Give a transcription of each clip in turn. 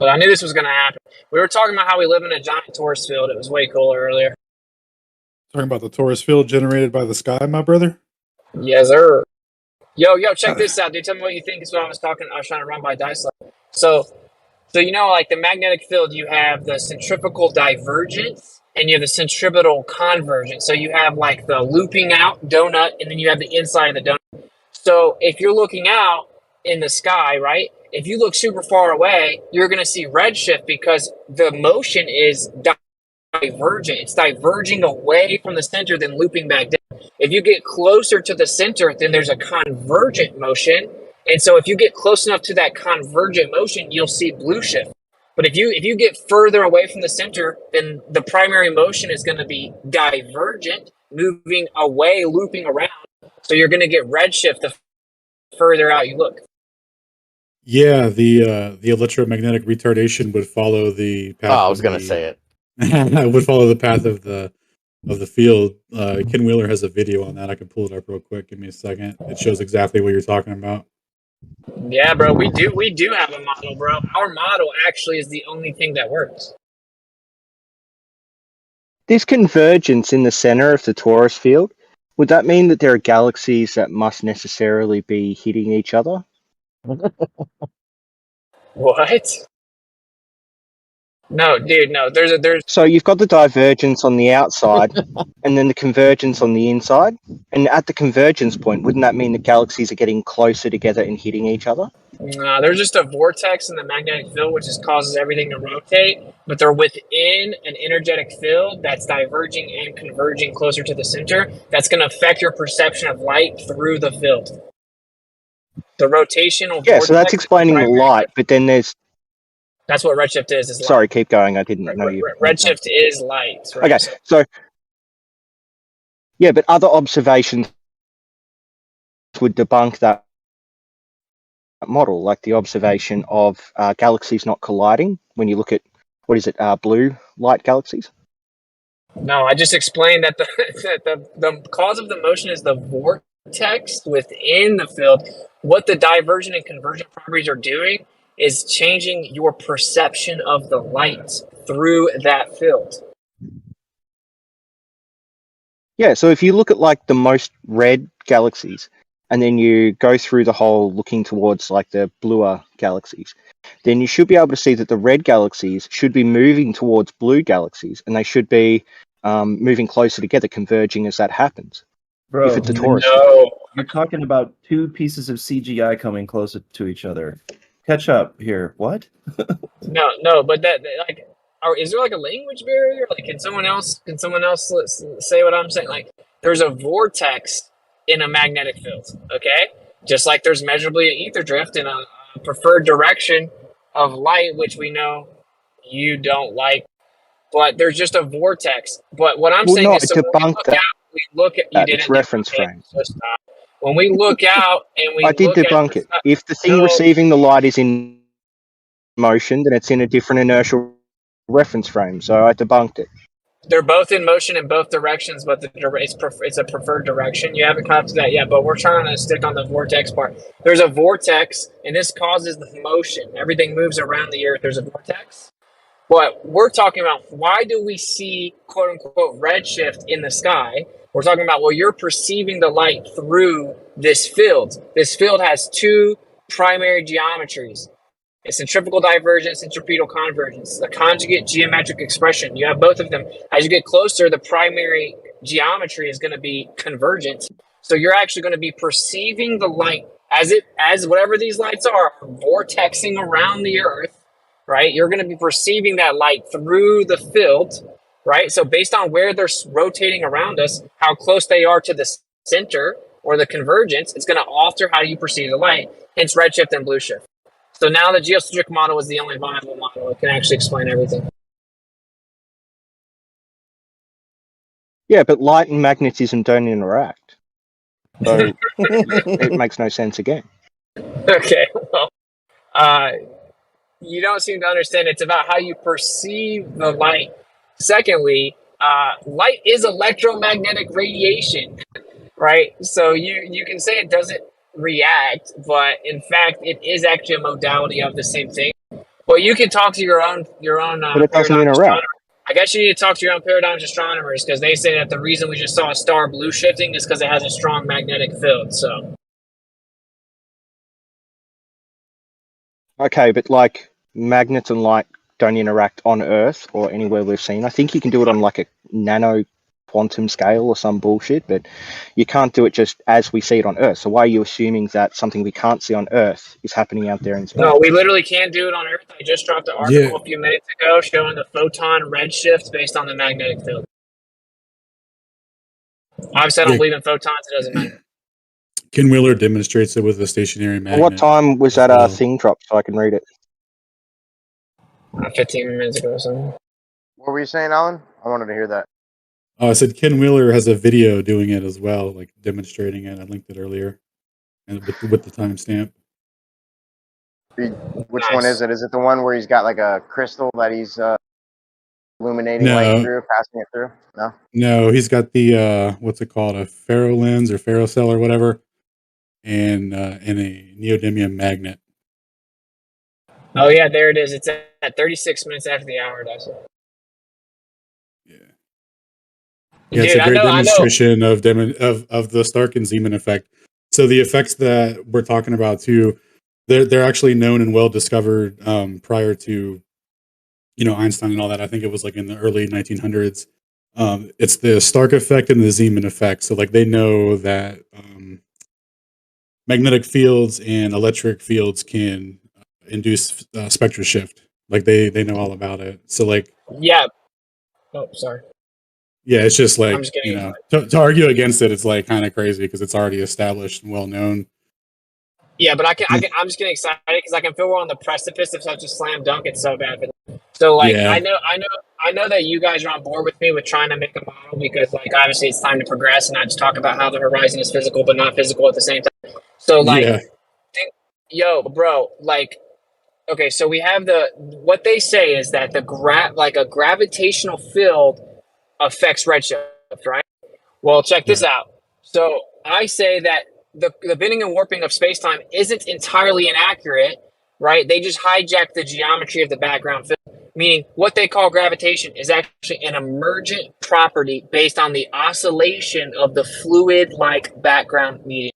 But I knew this was going to happen. We were talking about how we live in a giant torus field. It was way cooler earlier. Talking about the torus field generated by the sky, my brother? Yes, sir. Yo, check this out, dude. Tell me what you think. Is what I was trying to run by Dice. So you know, like the magnetic field, you have the centrifugal divergence and you have the centripetal convergence. So you have like the looping out donut, and then you have the inside of the donut. So if you're looking out in the sky, right? If you look super far away, you're going to see redshift because the motion is divergent. It's diverging away from the center, then looping back down. If you get closer to the center, then there's a convergent motion. And so if you get close enough to that convergent motion, you'll see blue shift. But if you get further away from the center, then the primary motion is going to be divergent, moving away, looping around. So you're going to get redshift the further out you look. Yeah, the electromagnetic retardation would follow the path. I was going to say it. Would follow the path of the field. Ken Wheeler has a video on that. I can pull it up real quick. Give me a second. It shows exactly what you're talking about. Yeah, bro, we do have a model, bro. Our model actually is the only thing that works. This convergence in the center of the torus field, would that mean that there are galaxies that must necessarily be hitting each other? What? No, dude, no. There's. So you've got the divergence on the outside, and then the convergence on the inside. And at the convergence point, wouldn't that mean the galaxies are getting closer together and hitting each other? There's just a vortex in the magnetic field, which just causes everything to rotate. But they're within an energetic field that's diverging and converging closer to the center. That's going to affect your perception of light through the field. The rotational. Yeah, so that's explaining the light, but then there's. That's what redshift is. Sorry, keep going. I didn't know you. Redshift is light. Right? Okay, so yeah, but other observations would debunk that model, like the observation of galaxies not colliding when you look at blue light galaxies. No, I just explained that the cause of the motion is the vortex within the field. What the divergent and convergent properties are doing is changing your perception of the light through that field. Yeah, so if you look at like the most red galaxies, and then you go through the whole looking towards like the bluer galaxies, then you should be able to see that the red galaxies should be moving towards blue galaxies, and they should be moving closer together, converging as that happens. Bro, if it's a torus. No. You're talking about two pieces of CGI coming closer to each other. Catch up here. What? No, but that like, is there like a language barrier? Like, can someone else say what I'm saying? Like, there's a vortex in a magnetic field, okay? Just like there's measurably an ether drift in a preferred direction of light, which we know you don't like, but there's just a vortex. But what I'm saying is, so we look at you didn't reference frame. So stop. When we look out and we I did debunk it. If the thing receiving the light is in motion, then it's in a different inertial reference frame. So I debunked it. They're both in motion in both directions, but it's a preferred direction. You haven't come to that yet, but we're trying to stick on the vortex part. There's a vortex, and this causes the motion. Everything moves around the Earth. There's a vortex. But we're talking about, why do we see quote-unquote redshift in the sky? We're talking about, well, you're perceiving the light through this field. This field has two primary geometries. It's centrifugal divergence, centripetal convergence, the conjugate geometric expression. You have both of them. As you get closer, the primary geometry is going to be convergent. So you're actually going to be perceiving the light as whatever these lights are, vortexing around the Earth, right? You're going to be perceiving that light through the field, right? So based on where they're rotating around us, how close they are to the center or the convergence, it's going to alter how you perceive the light, hence redshift and blue shift. So now the geocentric model is the only viable model. It can actually explain everything. Yeah, but light and magnetism don't interact. So it makes no sense again. Okay, well, you don't seem to understand. It's about how you perceive the light. Secondly, light is electromagnetic radiation, right? So you can say it doesn't react, but in fact, it is actually a modality of the same thing. Well, you can talk to your own But it doesn't paradigm interact. astronomer. I guess you need to talk to your own paradigm astronomers because they say that the reason we just saw a star blue shifting is because it has a strong magnetic field. So Okay, but like magnets and light don't interact on Earth or anywhere we've seen. I think you can do it on like a nano quantum scale or some bullshit, but you can't do it just as we see it on Earth. So why are you assuming that something we can't see on Earth is happening out there in space? no, we literally can't do it on Earth. I just dropped an Yeah. article a few minutes ago showing the photon redshift based on the magnetic field. Obviously, I don't Yeah. believe in photons. It doesn't matter. Ken Wheeler demonstrates it with a stationary magnet. What time was as that well. thing dropped so I can read it? 15 minutes ago or something. What were you saying, Alan? I wanted to hear that. I said Ken Wheeler has a video doing it as well, like demonstrating it. I linked it earlier, and with the timestamp. Which one is it? Is it the one where he's got like a crystal that he's illuminating light through, passing it through? No. No, he's got the what's it called, a ferro lens or ferrocell or whatever, and a neodymium magnet. Oh yeah, there it is. It's at 36 minutes after the hour. That's it. Yeah, Dude, it's a great demonstration of the Stark and Zeeman effect. So the effects that we're talking about too, they're actually known and well discovered prior to, Einstein and all that. I think it was like in the early 1900s. It's the Stark effect and the Zeeman effect. So like they know that magnetic fields and electric fields can induce spectral shift. Like they know all about it. So like yeah. Oh, sorry. Yeah, it's just like, I'm just kidding. To argue against it, it's like kind of crazy because it's already established and well known. Yeah, but I'm just getting excited because I can feel we're on the precipice of such a slam dunk. It's so bad. So like, Yeah. I know that you guys are on board with me with trying to make a model because like obviously it's time to progress and not just talk about how the horizon is physical but not physical at the same time. So like, yo, bro, like, okay, so we have what they say is that a gravitational field affects redshift, right? Well, check this out. So I say that the bending and warping of space-time isn't entirely inaccurate, right? They just hijack the geometry of the background field, meaning what they call gravitation is actually an emergent property based on the oscillation of the fluid-like background medium.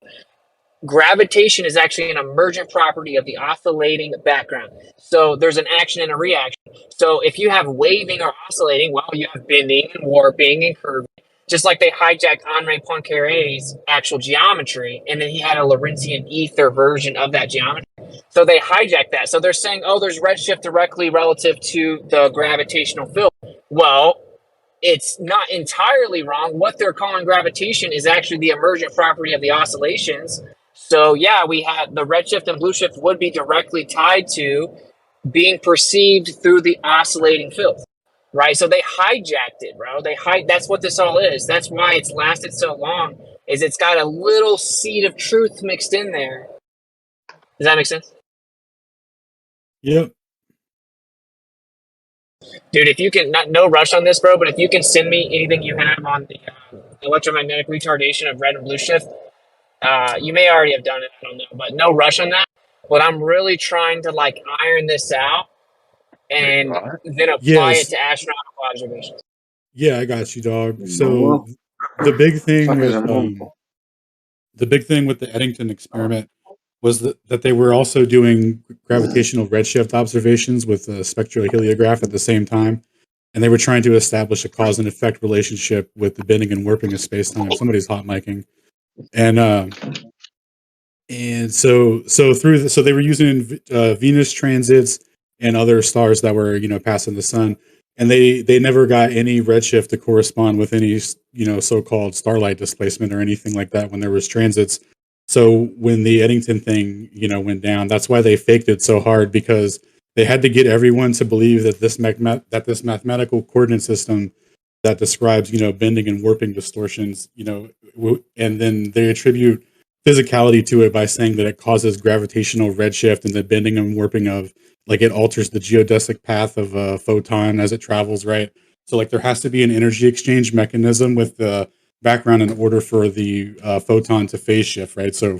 Gravitation is actually an emergent property of the oscillating background. So there's an action and a reaction. So if you have waving or oscillating, well, you have bending and warping and curving. Just like they hijacked Henri Poincaré's actual geometry, and then he had a Lorentzian ether version of that geometry. So they hijacked that. So they're saying, oh, there's redshift directly relative to the gravitational field. Well, it's not entirely wrong. What they're calling gravitation is actually the emergent property of the oscillations. So yeah, we had the redshift and blueshift would be directly tied to being perceived through the oscillating field, right? So they hijacked it, bro. That's what this all is. That's why it's lasted so long. Is it's got a little seed of truth mixed in there. Does that make sense? Yep. Dude, if you can, no rush on this, bro, but if you can send me anything you have on the electromagnetic retardation of red and blue shift, you may already have done it, I don't know, but no rush on that. But I'm really trying to like iron this out and then apply it to astronomical observations. Yeah, I got you, dog. So the big thing with the Eddington experiment was that they were also doing gravitational redshift observations with a spectroheliograph at the same time. And they were trying to establish a cause and effect relationship with the bending and warping of space-time. Somebody's hot micing. And so they were using Venus transits and other stars that were, passing the sun. And they never got any redshift to correspond with any, so-called starlight displacement or anything like that when there was transits. So when the Eddington thing, went down, that's why they faked it so hard, because they had to get everyone to believe that this mathematical coordinate system that describes, bending and warping distortions, and then they attribute physicality to it by saying that it causes gravitational redshift and the bending and warping of, like, it alters the geodesic path of a photon as it travels, right? So like there has to be an energy exchange mechanism with the background in order for the photon to phase shift, right? So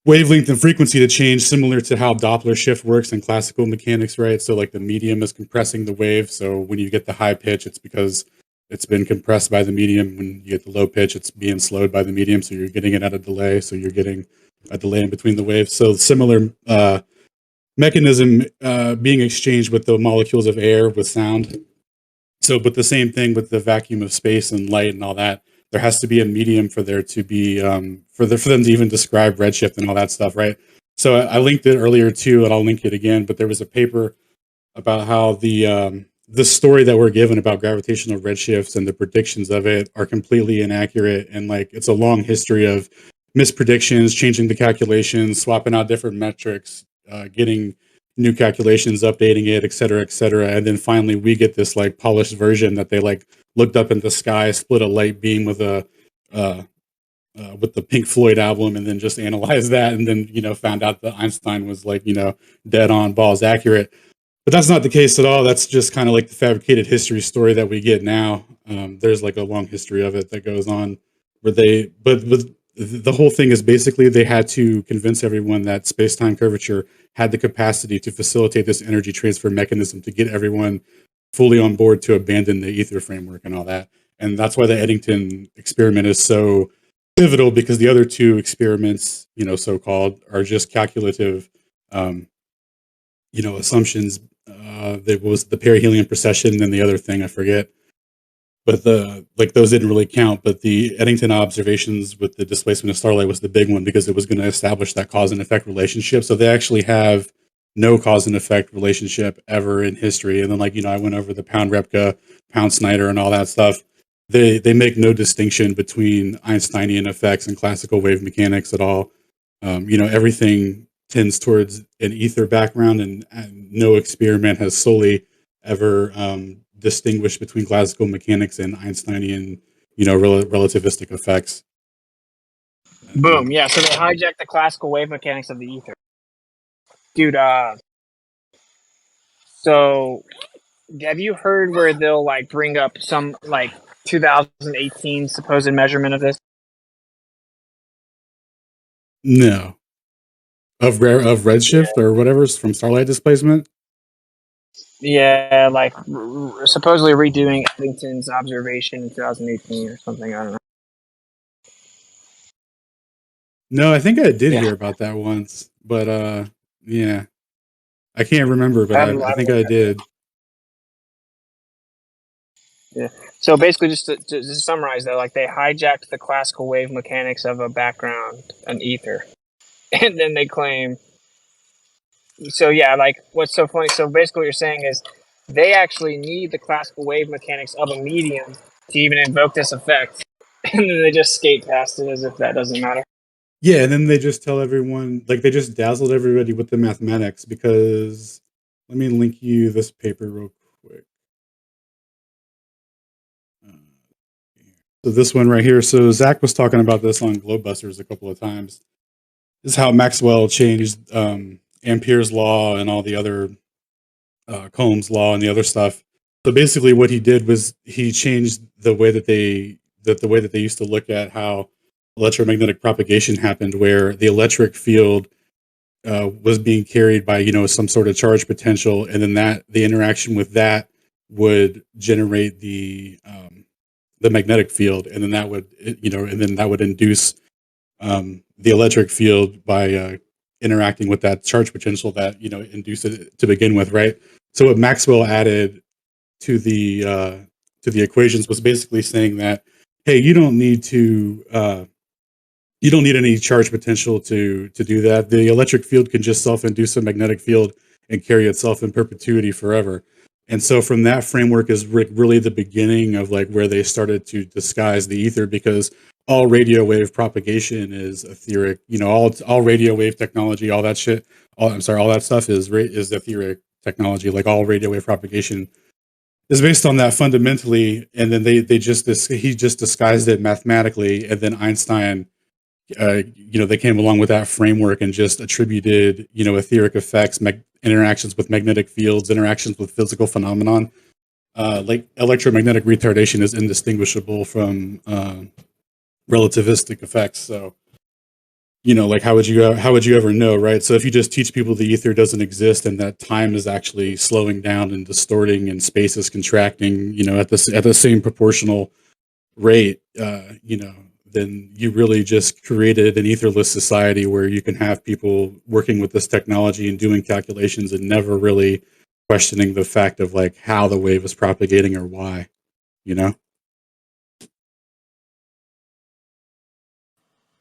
with wavelength and frequency to change, similar to how Doppler shift works in classical mechanics, right? So like the medium is compressing the wave. So when you get the high pitch, it's because it's been compressed by the medium. When you get the low pitch, it's being slowed by the medium. So you're getting it at a delay. So you're getting a delay in between the waves. So similar mechanism being exchanged with the molecules of air with sound. So, but the same thing with the vacuum of space and light and all that. There has to be a medium for there to be for them to even describe redshift and all that stuff, right? So I linked it earlier too, and I'll link it again. But there was a paper about how the story that we're given about gravitational redshifts and the predictions of it are completely inaccurate, and like it's a long history of mispredictions, changing the calculations, swapping out different metrics, getting new calculations, updating it, et cetera, and then finally we get this like polished version that they like looked up in the sky, split a light beam with the Pink Floyd album, and then just analyzed that, and then found out that Einstein was like dead on balls accurate. But that's not the case at all. That's just kind of like the fabricated history story that we get now. There's like a long history of it that goes on where the whole thing is basically they had to convince everyone that space-time curvature had the capacity to facilitate this energy transfer mechanism to get everyone fully on board to abandon the ether framework and all that. And that's why the Eddington experiment is so pivotal, because the other two experiments, so-called, are just calculative, assumptions. There was the perihelion precession and the other thing, I forget. But those didn't really count. But the Eddington observations with the displacement of starlight was the big one, because it was going to establish that cause and effect relationship. So they actually have no cause and effect relationship ever in history. And then I went over the Pound-Repka, Pound-Snyder and all that stuff. They make no distinction between Einsteinian effects and classical wave mechanics at all. Everything tends towards an ether background, and no experiment has solely ever distinguished between classical mechanics and Einsteinian, relativistic effects. Boom. Yeah. So they hijacked the classical wave mechanics of the ether, dude. So have you heard where they'll bring up some 2018 supposed measurement of this? No. Of redshift or whatever's from starlight displacement? Yeah, supposedly redoing Eddington's observation in 2018 or something. I don't know. No, I think I did hear about that once, but yeah, I can't remember, but I think I did. Yeah. So basically, just to summarize, though, they hijacked the classical wave mechanics of a background, an ether, and then they claim. So yeah, what's so funny? So basically, what you're saying is they actually need the classical wave mechanics of a medium to even invoke this effect, and then they just skate past it as if that doesn't matter. Yeah, and then they just tell everyone, they just dazzled everybody with the mathematics, because let me link you this paper real quick. So this one right here. So Zach was talking about this on Globebusters a couple of times. This is how Maxwell changed Ampere's law and all the other Coulomb's law and the other stuff. So basically, what he did was he changed the way that they used to look at how electromagnetic propagation happened, where the electric field was being carried by some sort of charge potential, and then the interaction with that would generate the magnetic field, and then that would induce the electric field by interacting with that charge potential that induced it to begin with, right? So what Maxwell added to the equations was basically saying that, hey, you don't need any charge potential to do that. The electric field can just self-induce a magnetic field and carry itself in perpetuity forever. And so from that framework is really the beginning of where they started to disguise the ether, because all radio wave propagation is etheric. All radio wave technology, all that shit. All that stuff is etheric technology. All radio wave propagation is based on that fundamentally. And then he just disguised it mathematically, and then Einstein, they came along with that framework and just attributed, etheric effects, interactions with magnetic fields, interactions with physical phenomenon. Electromagnetic retardation is indistinguishable from relativistic effects. So like how would you ever know, right? So if you just teach people the ether doesn't exist and that time is actually slowing down and distorting and space is contracting, at the same proportional rate, then you really just created an etherless society where you can have people working with this technology and doing calculations and never really questioning the fact of like how the wave is propagating or why,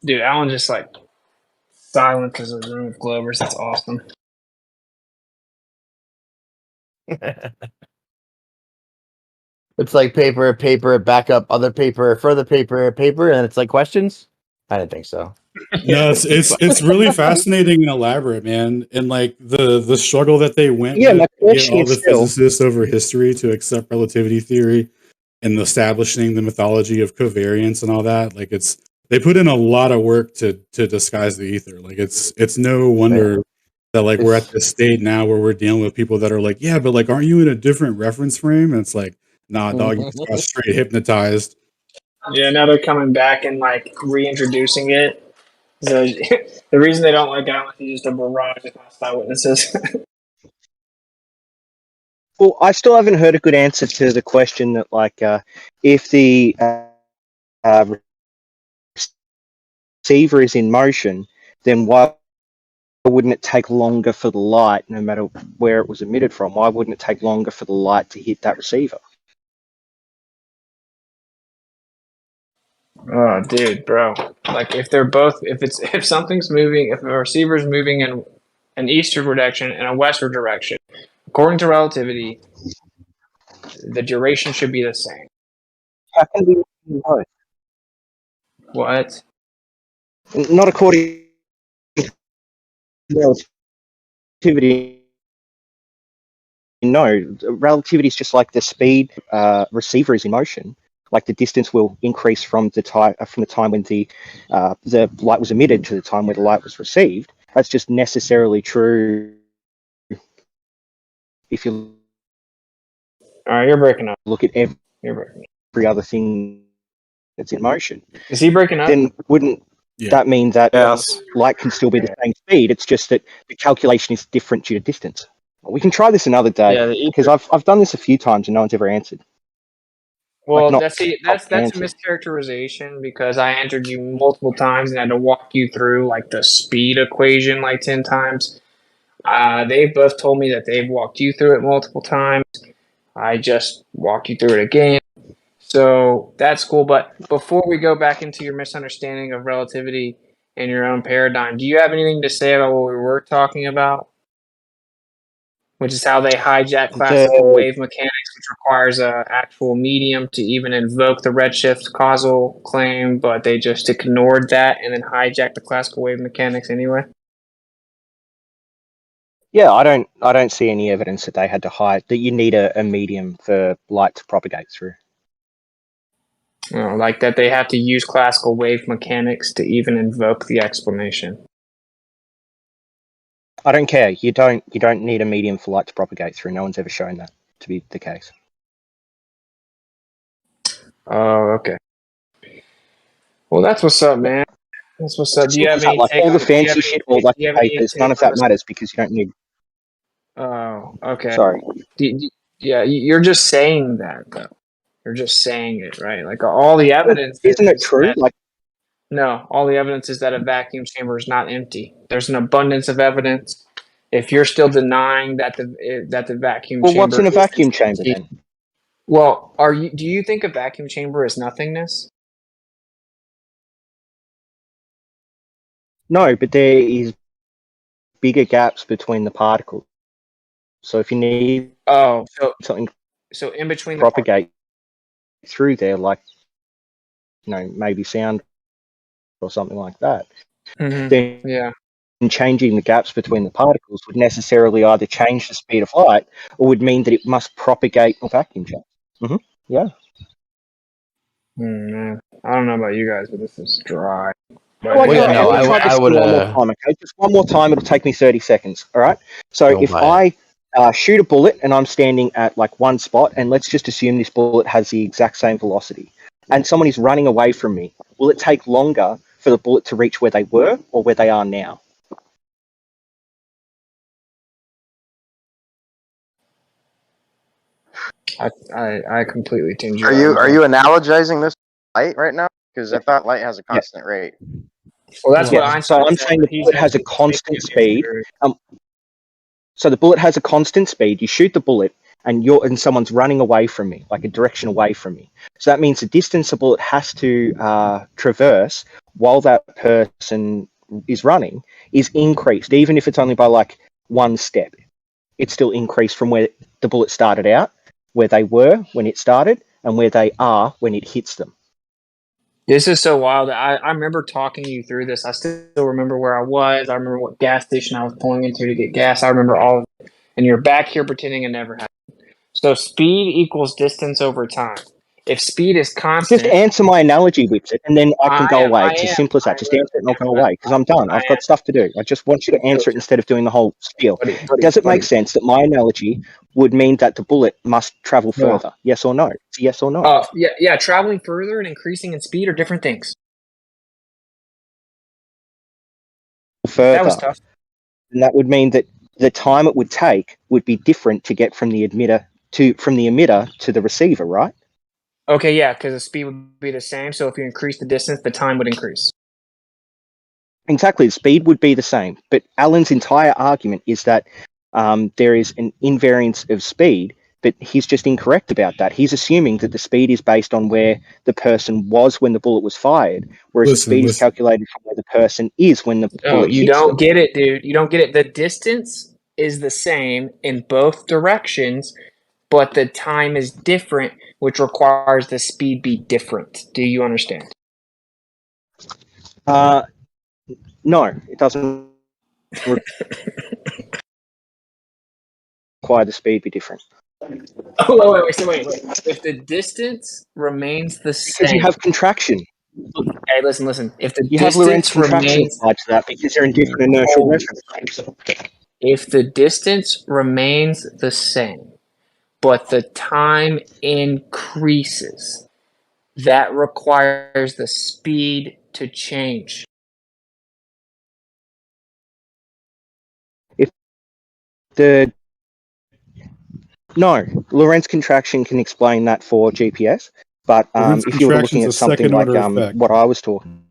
Dude, Alan just like silent as a room of Glovers. That's awesome. It's like paper, backup, other paper, further paper, and it's like questions. I didn't think so. No, it's really fascinating and elaborate, man. And like the struggle that they went Yeah, my with to get question all the is still, physicists over history to accept relativity theory and establishing the mythology of covariance and all that. Like they put in a lot of work to disguise the ether. Like it's no wonder that like we're at this state now where we're dealing with people that are like, yeah, but like, aren't you in a different reference frame? And it's like, nah, dog, you just got straight hypnotized. Yeah, now they're coming back and like reintroducing it. So the reason they don't like Alan is just a barrage of hostile witnesses. well, I still haven't heard a good answer to the question that like if the receiver is in motion, then why wouldn't it take longer for the light, no matter where it was emitted from? Why wouldn't it take longer for the light to hit that receiver? Oh, dude, bro. Like if something's moving, if a receiver's moving in an eastward direction and a westward direction, according to relativity, the duration should be the same. How can we know? What? Not according to relativity. No, relativity is just like the speed receiver is in motion. Like the distance will increase from the time when the light was emitted to the time where the light was received. That's just necessarily true. If you All right, you're breaking up. look at You're breaking up. every other thing that's in motion, Is he breaking up? then wouldn't Yeah. that mean that Yes. light can still be the same speed? It's just that the calculation is different due to distance. We can try this another day Yeah, the because I've done this a few times and no one's ever answered. Well, not that's a answer. mischaracterization because I answered you multiple times and had to walk you through like the speed equation like 10 times. They both told me that they've walked you through it multiple times. I just walked you through it again. So that's cool. But before we go back into your misunderstanding of relativity and your own paradigm, do you have anything to say about what we were talking about? Which is how they hijack classical wave mechanics, which requires an actual medium to even invoke the redshift causal claim, but they just ignored that and then hijacked the classical wave mechanics anyway. Yeah, I don't see any evidence that they had to hide that you need a medium for light to propagate through. Like that they have to use classical wave mechanics to even invoke the explanation. I don't care. You don't need a medium for light to propagate through. No one's ever shown that to be the case. Oh, okay. Well, that's what's up, man. That's what's up. Do you have any like take all on the fancy shit, all like the papers? None of that matters because you don't need. Oh, okay. Sorry. Yeah, you're just saying that though. You're just saying it, right? Like all the evidence. Isn't it true? Like no, all the evidence is that a vacuum chamber is not empty. There's an abundance of evidence. If you're still denying that the vacuum chamber. Well, what's in a vacuum chamber then? Well, do you think a vacuum chamber is nothingness? No, but there is bigger gaps between the particles. So if you need something so in between to propagate through there, like maybe sound or something like that, then changing the gaps between the particles would necessarily either change the speed of light or would mean that it must propagate a vacuum chamber. Yeah. Man, I don't know about you guys, but this is dry. I would. Okay, just one more time. It'll take me 30 seconds. All right. So if I shoot a bullet and I'm standing at like one spot, and let's just assume this bullet has the exact same velocity, and someone is running away from me, will it take longer for the bullet to reach where they were or where they are now. I completely tuned you. Are you analogizing this to light right now? Because I thought light has a constant rate. Well, that's what Yeah. Einstein So I'm said, saying but the he's bullet has a actually constant speed. speed. So the bullet has a constant speed. You shoot the bullet, and someone's running away from me, like a direction away from me. So that means the distance the bullet has to traverse while that person is running is increased, even if it's only by like one step. It's still increased from where the bullet started out, where they were when it started, and where they are when it hits them. This is so wild. I remember talking you through this. I still remember where I was. I remember what gas station I was pulling into to get gas. I remember all of it. And you're back here pretending it never happened. So speed equals distance over time. If speed is Just constant, answer my analogy with it, and then I can go away. It's as simple as that. I Just am. answer it and I'll go away because I'm done. I've got stuff to do. I just want you to answer it instead of doing the whole spiel. Does it make sense that my analogy would mean that the bullet must travel further? Yes or no? It's a yes or no. Yeah. Traveling further and increasing in speed are different things. Further. That was tough. And that would mean that the time it would take would be different to get from the emitter to the receiver, right? Okay, yeah, because the speed would be the same. So if you increase the distance, the time would increase. Exactly, the speed would be the same. But Alan's entire argument is that there is an invariance of speed, but he's just incorrect about that. He's assuming that the speed is based on where the person was when the bullet was fired, whereas the speed is calculated from where the person is when the bullet hits them. You don't get it, dude. You don't get it. The distance is the same in both directions, but the time is different, which requires the speed be different. Do you understand? No, it doesn't require the speed be different. Oh, wait. If the distance remains the same... Because you have contraction. Hey, listen. If the you have Lorentz contraction applied to that because they're in different inertial reference frames. If the distance remains the same, but the time increases, that requires the speed to change. No, Lorentz contraction can explain that for GPS, but if you were looking at something like what I was talking,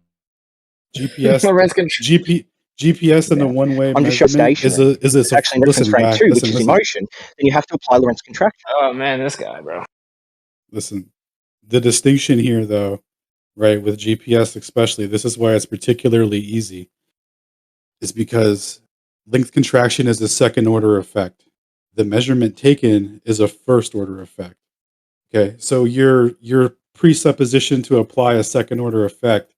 GPS, GPS in a one-way measurement is actually reference frame two, which is in motion. Then you have to apply Lorentz contraction. Oh man, this guy, bro. Listen, the distinction here, though, right, with GPS especially, this is why it's particularly easy, is because length contraction is a second-order effect. The measurement taken is a first-order effect. Okay, so your presupposition to apply a second-order effect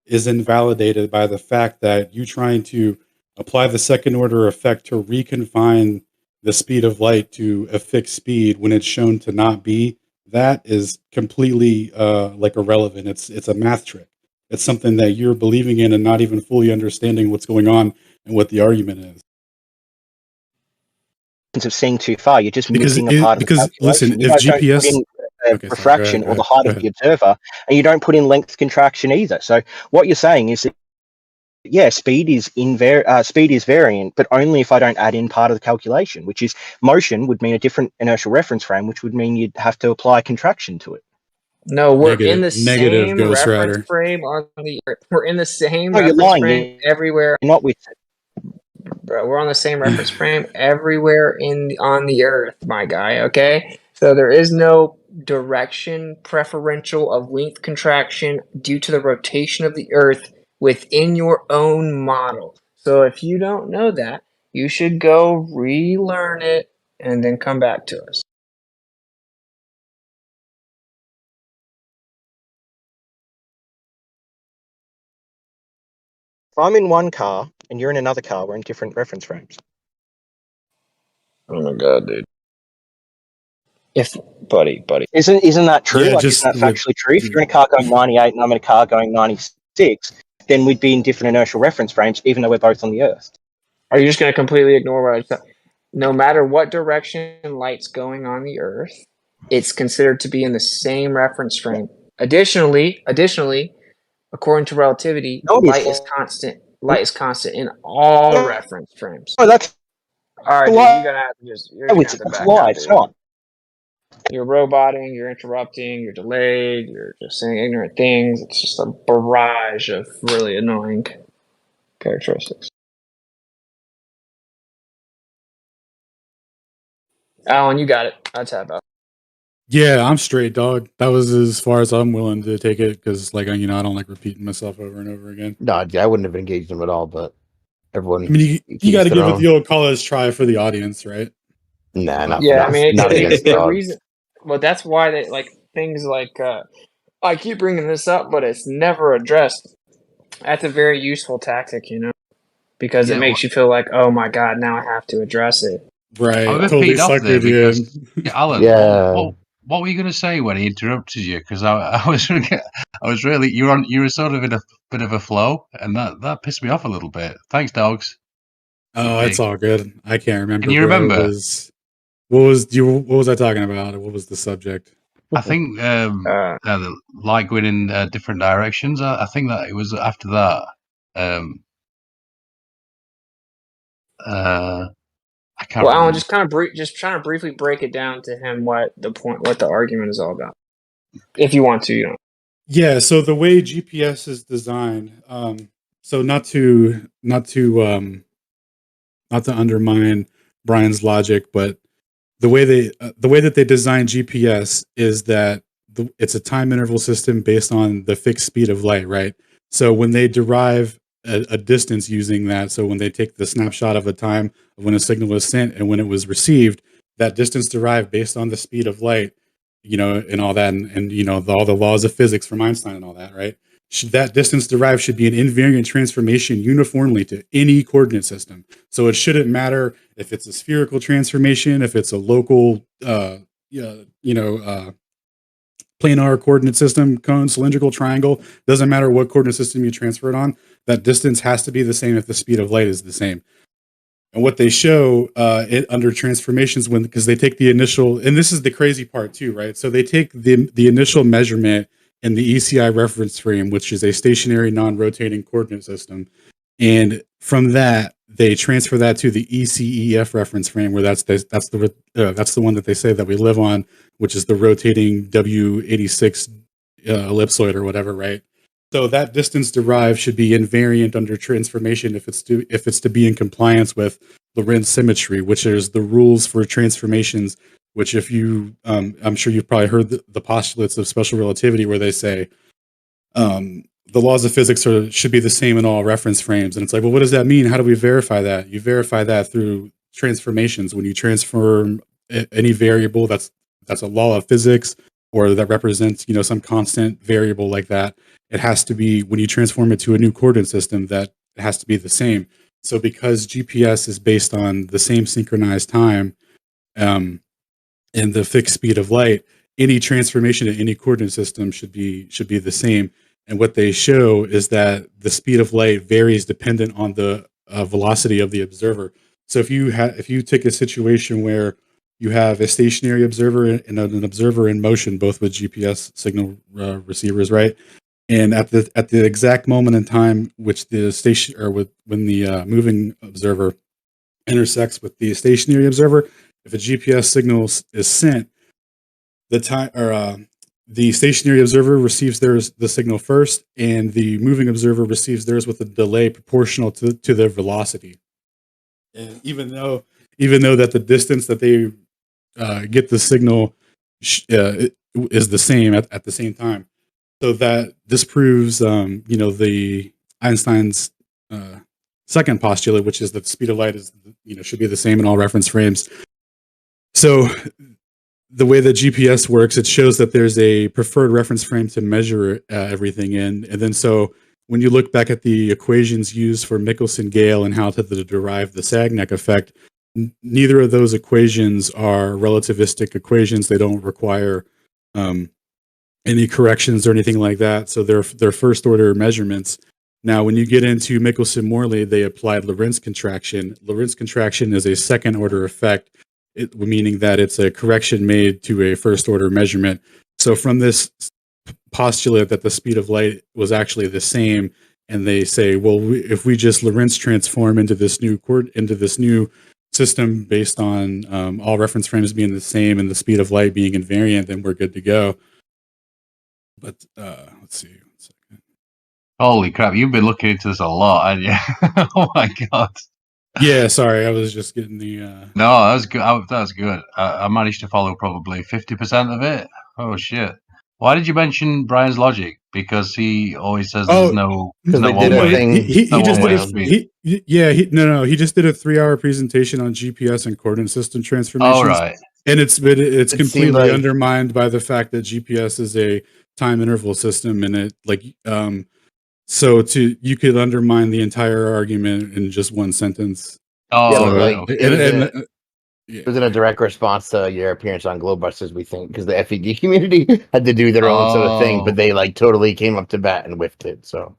is invalidated by the fact that you trying to apply the second-order effect to reconfine the speed of light to a fixed speed when it's shown to not be. That is completely like irrelevant. It's a math trick. It's something that you're believing in and not even fully understanding what's going on and what the argument is. Of seeing too far, you're just missing a part of the calculation. Listen, you if GPS don't put in refraction or the height of the observer, and you don't put in length contraction either. So what you're saying is that speed is variant, but only if I don't add in part of the calculation, which is motion would mean a different inertial reference frame, which would mean you'd have to apply contraction to it. No, we're in the same reference frame on the Earth. We're in the same reference frame everywhere. Not with it. Bro, we're on the same reference frame everywhere on the Earth, my guy, okay? So there is no direction preferential of length contraction due to the rotation of the Earth within your own model. So if you don't know that, you should go relearn it and then come back to us. If I'm in one car and you're in another car, we're in different reference frames. Oh my god, dude. Buddy. Isn't that true? Yeah, isn't that factually true? If you're in a car going 98 and I'm in a car going 96, then we'd be in different inertial reference frames, even though we're both on the Earth. Are you just going to completely ignore what I said? No matter what direction light's going on the Earth, it's considered to be in the same reference frame. Additionally, According to relativity, No, light it's is constant. Light is constant in all reference frames. oh, that's All right, dude, light. you're gonna have to That's back up, light. It's dude. not. You're roboting, you're interrupting, you're delayed, you're just saying ignorant things. It's just a barrage of really annoying characteristics. Alan, you got it. I tap out. Yeah, I'm straight, dog. That was as far as I'm willing to take it because, like, I don't like repeating myself over and over again. No, I wouldn't have engaged them at all, but everyone. I mean, you to got to each give their it own. the old college try for the audience, right? Nah, not, Yeah, not, I mean, not against the dogs. reason. Well, that's why they like things like. I keep bringing this up, but it's never addressed. That's a very useful tactic, because it makes you feel like, oh my god, now I have to address it. Right. I'm a bit Totally peed off there suckered you because in. Alan, Yeah. what were you going to say when he interrupted you? Because I was really you were sort of in a bit of a flow, and that pissed me off a little bit. Thanks, dogs. Oh, it's all good. I can't remember. Can you bro. remember? What was I talking about? What was the subject? I think the light going in different directions. I think that it was after that. I can't Well, Alan, remember. just kind of just trying to briefly break it down to him what the argument is all about. If you want to, Yeah. So the way GPS is designed, so not to undermine Brian's logic, but the way that they design GPS is that it's a time interval system based on the fixed speed of light, right? So when they derive a distance using that, so when they take the snapshot of a time of when a signal was sent and when it was received, that distance derived based on the speed of light, and all that, and all the laws of physics from Einstein and all that, right? That distance derived should be an invariant transformation uniformly to any coordinate system. So it shouldn't matter if it's a spherical transformation, if it's a local, planar coordinate system, cone, cylindrical, triangle. Doesn't matter what coordinate system you transfer it on. That distance has to be the same if the speed of light is the same. And what they show it under transformations because they take the initial, and this is the crazy part too, right? So they take the initial measurement in the ECI reference frame, which is a stationary non-rotating coordinate system. And from that, they transfer that to the ECEF reference frame, where that's the one that they say that we live on, which is the rotating W86 ellipsoid or whatever, right? So that distance derived should be invariant under transformation if it's to be in compliance with Lorentz symmetry, which is the rules for transformations. Which, if you, I'm sure you've probably heard the postulates of special relativity, where they say the laws of physics should be the same in all reference frames. And it's like, well, what does that mean? How do we verify that? You verify that through transformations. When you transform any variable that's a law of physics, or that represents some constant variable like that, it has to be, when you transform it to a new coordinate system, that it has to be the same. So because GPS is based on the same synchronized time and the fixed speed of light, any transformation to any coordinate system should be the same. And what they show is that the speed of light varies dependent on the velocity of the observer. So if you take a situation where you have a stationary observer and an observer in motion, both with GPS signal receivers, right? And at the exact moment in time which the when the moving observer intersects with the stationary observer, if a GPS signal is sent, the stationary observer receives the signal first, and the moving observer receives theirs with a delay proportional to their velocity. And even though that the distance that they get the signal is the same at the same time, so that disproves the Einstein's second postulate, which is that the speed of light is should be the same in all reference frames. So the way that GPS works, it shows that there's a preferred reference frame to measure everything in. And then so when you look back at the equations used for Michealson-Gale and how to derive the Sagnac effect, neither of those equations are relativistic equations. They don't require any corrections or anything like that. So they're first order measurements. Now, when you get into Michelson-Morley, they applied Lorentz contraction. Lorentz contraction is a second order effect, meaning that it's a correction made to a first order measurement. So from this postulate that the speed of light was actually the same, and they say, well, if we just Lorentz transform into this new system based on all reference frames being the same and the speed of light being invariant, then we're good to go. But let's see. Holy crap! You've been looking into this a lot, haven't you? Oh my god. Yeah, sorry, I was just getting the. No, that was good. That was good. I managed to follow probably 50% of it. Oh shit! Why did you mention Brian's logic? Because he always says there's no Because they did one a way. thing. He just one did way he just did a 3-hour presentation on GPS and coordinate system transformations. All right. And it's It completely seemed like- undermined by the fact that GPS is a time interval system, and it so you could undermine the entire argument in just one sentence. Oh, Yeah, right. like, Okay. it was in a direct response to your appearance on Globebusters, we think, because the FED community had to do their own sort of thing, but they like totally came up to bat and whiffed it. So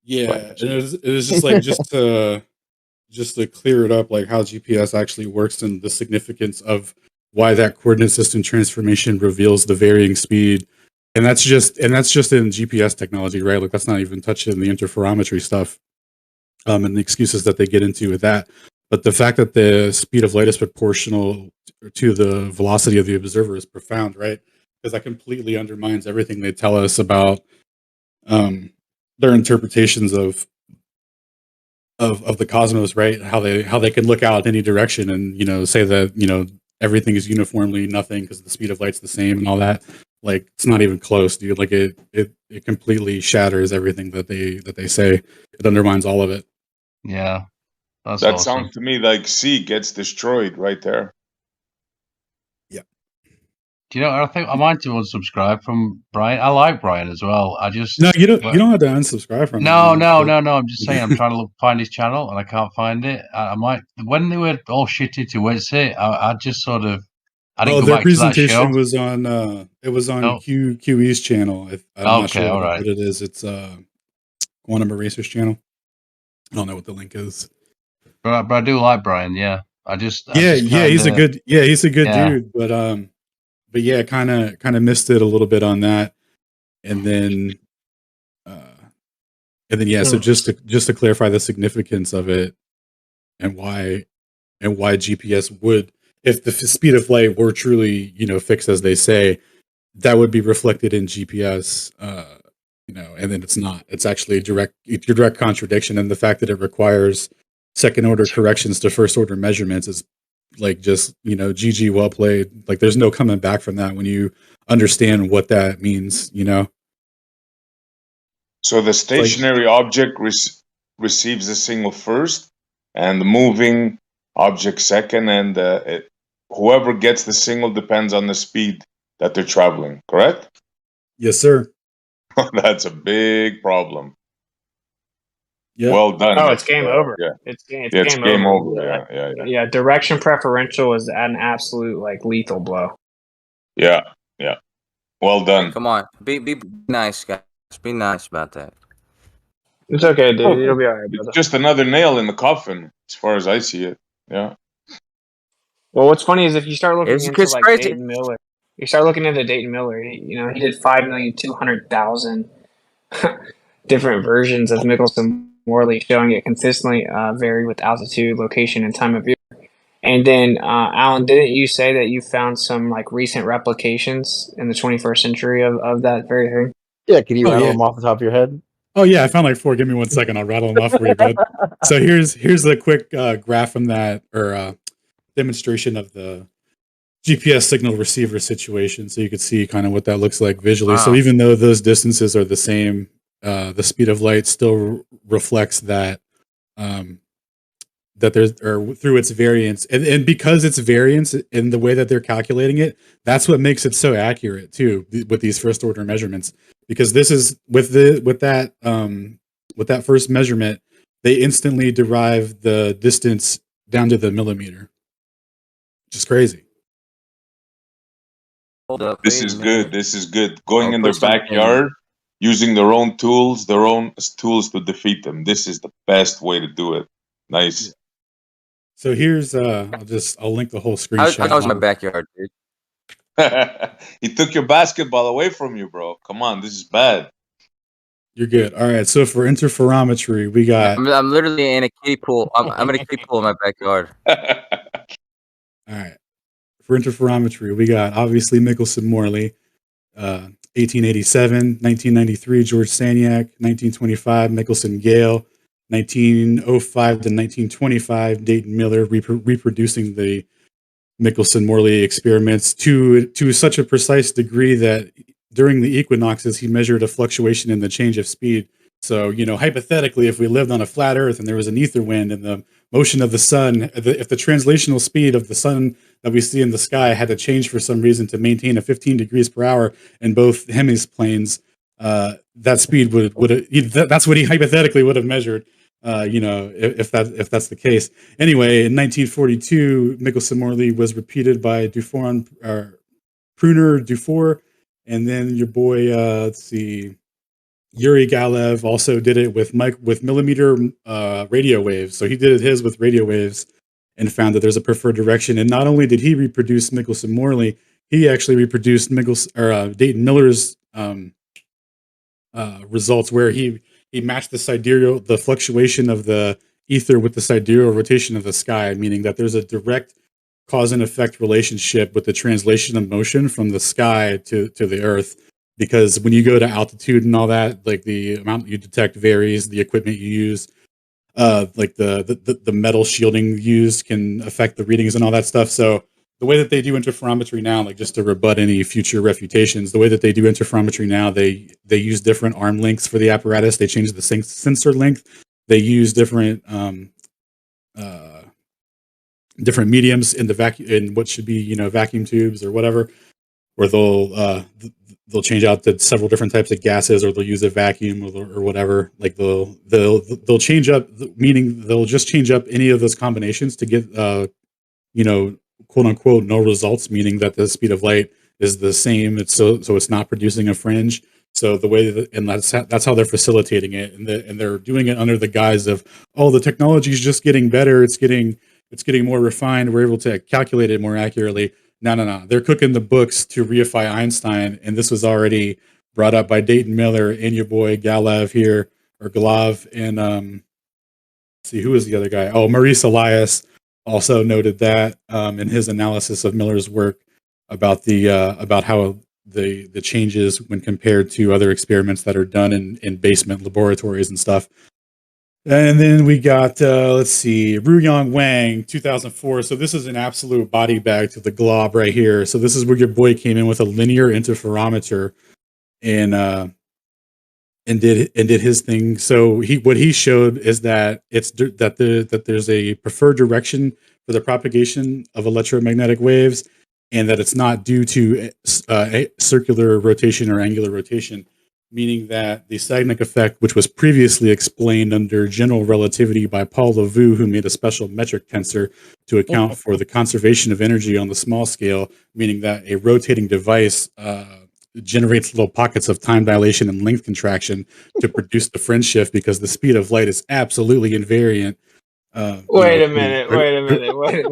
yeah, and it was just like just to clear it up, like how GPS actually works and the significance of why that coordinate system transformation reveals the varying speed. And that's just in GPS technology, right? Like that's not even touching the interferometry stuff, and the excuses that they get into with that. But the fact that the speed of light is proportional to the velocity of the observer is profound, right? Because that completely undermines everything they tell us about their interpretations of the cosmos, right? How they can look out in any direction and say that everything is uniformly nothing because the speed of light's the same and all that. Like it's not even close, dude. Like it completely shatters everything that they say. It undermines all of it. Yeah. That awesome. Sounds to me like C gets destroyed right there. Yeah. Do you know? I think I might do unsubscribe from Brian. I like Brian as well. I just no, you don't have to unsubscribe from him. No. I'm just saying I'm trying to find his channel and I can't find it. I might when they were all shitty to Wednesday. I just sort of. I didn't go their back to that presentation show. was on. It was on QE's channel. I'm not sure what it is. It's Quantum Eraser's channel. I don't know what the link is. But I do like Brian. Yeah, he's a good dude. But yeah, kind of missed it a little bit on that, and then So just to clarify the significance of it, and why GPS would, if the speed of light were truly fixed as they say, that would be reflected in GPS. And then it's not. It's actually a direct contradiction, and the fact that it requires second order corrections to first order measurements is like just GG, well played. Like there's no coming back from that when you understand what that means. So the stationary object receives the signal first, and the moving object second, and whoever gets the signal depends on the speed that they're traveling. Correct? Yes, sir. That's a big problem. Yeah. Well done. Oh, it's game over. Yeah. It's game over. Yeah. Direction preferential is an absolute lethal blow. Yeah. Well done. Come on, be nice, guys. Be nice about that. It's okay, dude. It'll be all right, brother. It's just another nail in the coffin, as far as I see it. Yeah. Well, what's funny is if you start looking into crazy. Dayton Miller, you start looking into Dayton Miller. He did 5,200,000 different versions of Michelson-Morley, showing it consistently vary with altitude, location, and time of year. And then, Alan, didn't you say that you found some recent replications in the 21st century of that very thing? Yeah, can you rattle them off the top of your head? Oh yeah, I found 4. Give me 1 second. I'll rattle them off for you, bud. So here's a quick graph from that, or demonstration of the GPS signal receiver situation, so you could see kind of what that looks like visually. Wow. So even though those distances are the same, the speed of light still reflects that that there's, or through its variance, and because it's variance in the way that they're calculating it, that's what makes it so accurate too with these first order measurements. Because this is with that first measurement, they instantly derive the distance down to the millimeter, which is crazy. Hold up. This is good. This is good. Going in their backyard, using their own tools to defeat them. This is the best way to do it. Nice. So here's I'll link the whole screenshot. I was in my backyard, dude. He took your basketball away from you, bro. Come on, this is bad. You're good. All right. So for interferometry, we got. I'm literally in a kiddie pool. I'm in a kiddie pool in my backyard. All right. For interferometry, we got obviously Michelson-Morley, 1887, 1993, George Saniac, 1925, Michealson-Gale, 1905 to 1925, Dayton Miller reproducing the Michelson-Morley experiments to such a precise degree that during the equinoxes, he measured a fluctuation in the change of speed. So, hypothetically, if we lived on a flat Earth and there was an ether wind and the motion of the sun, if the translational speed of the sun that we see in the sky had to change for some reason to maintain a 15 degrees per hour in both hemiplanes, that speed that's what he hypothetically would have measured. If that's the case. Anyway, in 1942, Michelson-Morley was repeated by Pruner Dufour, and then your boy, Yuri Galev also did it with millimeter radio waves. So he did his with radio waves and found that there's a preferred direction. And not only did he reproduce Michelson-Morley, he actually reproduced Dayton Miller's results, where he matched the fluctuation of the ether with the sidereal rotation of the sky, meaning that there's a direct cause and effect relationship with the translation of motion from the sky to the Earth. Because when you go to altitude and all that, like the amount you detect varies, the equipment you use, like the metal shielding used can affect the readings and all that stuff. So the way that they do interferometry now, like just to rebut any future refutations, the way that they do interferometry now, they use different arm lengths for the apparatus. They change the sensor length. They use different mediums in the vacuum, in what should be vacuum tubes or whatever, where they'll change out the several different types of gases, or they'll use a vacuum or whatever. Like they'll change up, meaning they'll just change up any of those combinations to get quote unquote no results, meaning that the speed of light is the same. It's so it's not producing a fringe. So the way and that's how they're facilitating it, and they're doing it under the guise of, oh, the technology is just getting better. It's getting more refined. We're able to calculate it more accurately. No. They're cooking the books to reify Einstein, and this was already brought up by Dayton Miller and your boy Galev here, or Galav, and let's see, who is the other guy? Oh, Maurice Elias also noted that in his analysis of Miller's work about how the changes when compared to other experiments that are done in basement laboratories and stuff. And then we got, let's see, Ruyong Wang, 2004. So this is an absolute body bag to the glob right here. So this is where your boy came in with a linear interferometer and did his thing. So what he showed is that that there's a preferred direction for the propagation of electromagnetic waves, and that it's not due to circular rotation or angular rotation, meaning that the Sagnac effect, which was previously explained under general relativity by Paul Lavue, who made a special metric tensor to account for the conservation of energy on the small scale, meaning that a rotating device generates little pockets of time dilation and length contraction to produce the fringe shift, because the speed of light is absolutely invariant. Wait a minute.